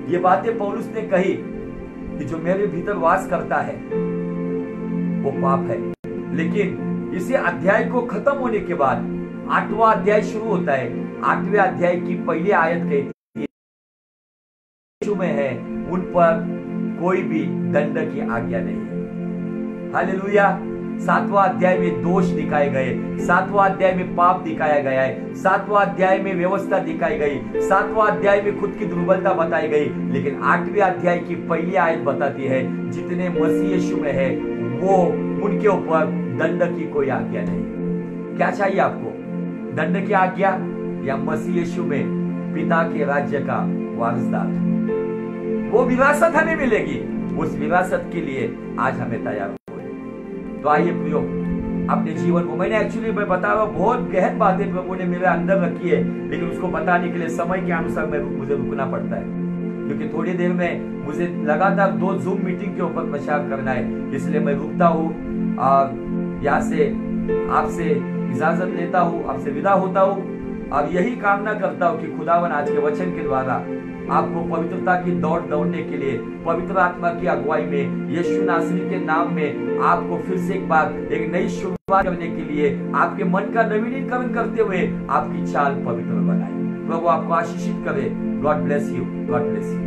ये बातें पौलुस ने कही कि जो मेरे भीतर वास करता है वो पाप है। लेकिन इसी अध्याय को खत्म होने के बाद 8वां अध्याय शुरू होता है। 8वें अध्याय की पहली आयत कहती है यीशु में है उन पर कोई भी दंड की आज्ञा नहीं है। हालेलुया। 7वां अध्याय में दोष दिखाए गए, 7वां अध्याय में पाप दिखाया गया है, 7वां अध्याय में व्यवस्था दिखाई गई, 7वां अध्याय में खुद की दुर्बलता बताई गई। लेकिन 8वें अध्याय की पहली आयत बताती है जितने मसीह यीशु में है वो उनके ऊपर दंड की कोई आज्ञा नहीं। क्या चाहिए आपको, दंड की आज्ञा या मसीह यीशु में पिता के राज्य का वारसदार? वो विरासत हमें मिलेगी। उस विरासत के लिए आज हमें तैयार हो। तो आइए प्रियो अपने जीवन को, मैंने एक्चुअली मैं बता रहा हूं बहुत गहन बातें प्रभु ने मेरे अंदर रखी है, लेकिन उसको बताने के लिए समय के अनुसार मुझे रुकना पड़ता है, क्योंकि थोड़ी देर में मुझे लगातार 2 जूम मीटिंग के ऊपर प्रचार करना है। इसलिए मैं रुकता हूँ और यहाँ से आपसे इजाजत लेता हूँ, आपसे विदा होता हूँ और यही कामना करता हूँ कि खुदावन आज के वचन के द्वारा आपको पवित्रता की दौड़ दौड़ने के लिए पवित्र आत्मा की अगुवाई में यीशु नासरी के नाम में आपको फिर से एक बार एक नई शुरुआत करने के लिए आपके मन का नवीनीकरण करते हुए आपकी चाल पवित्र बनाए। प्रभु आपको आशीषित करे। God bless you, God bless you.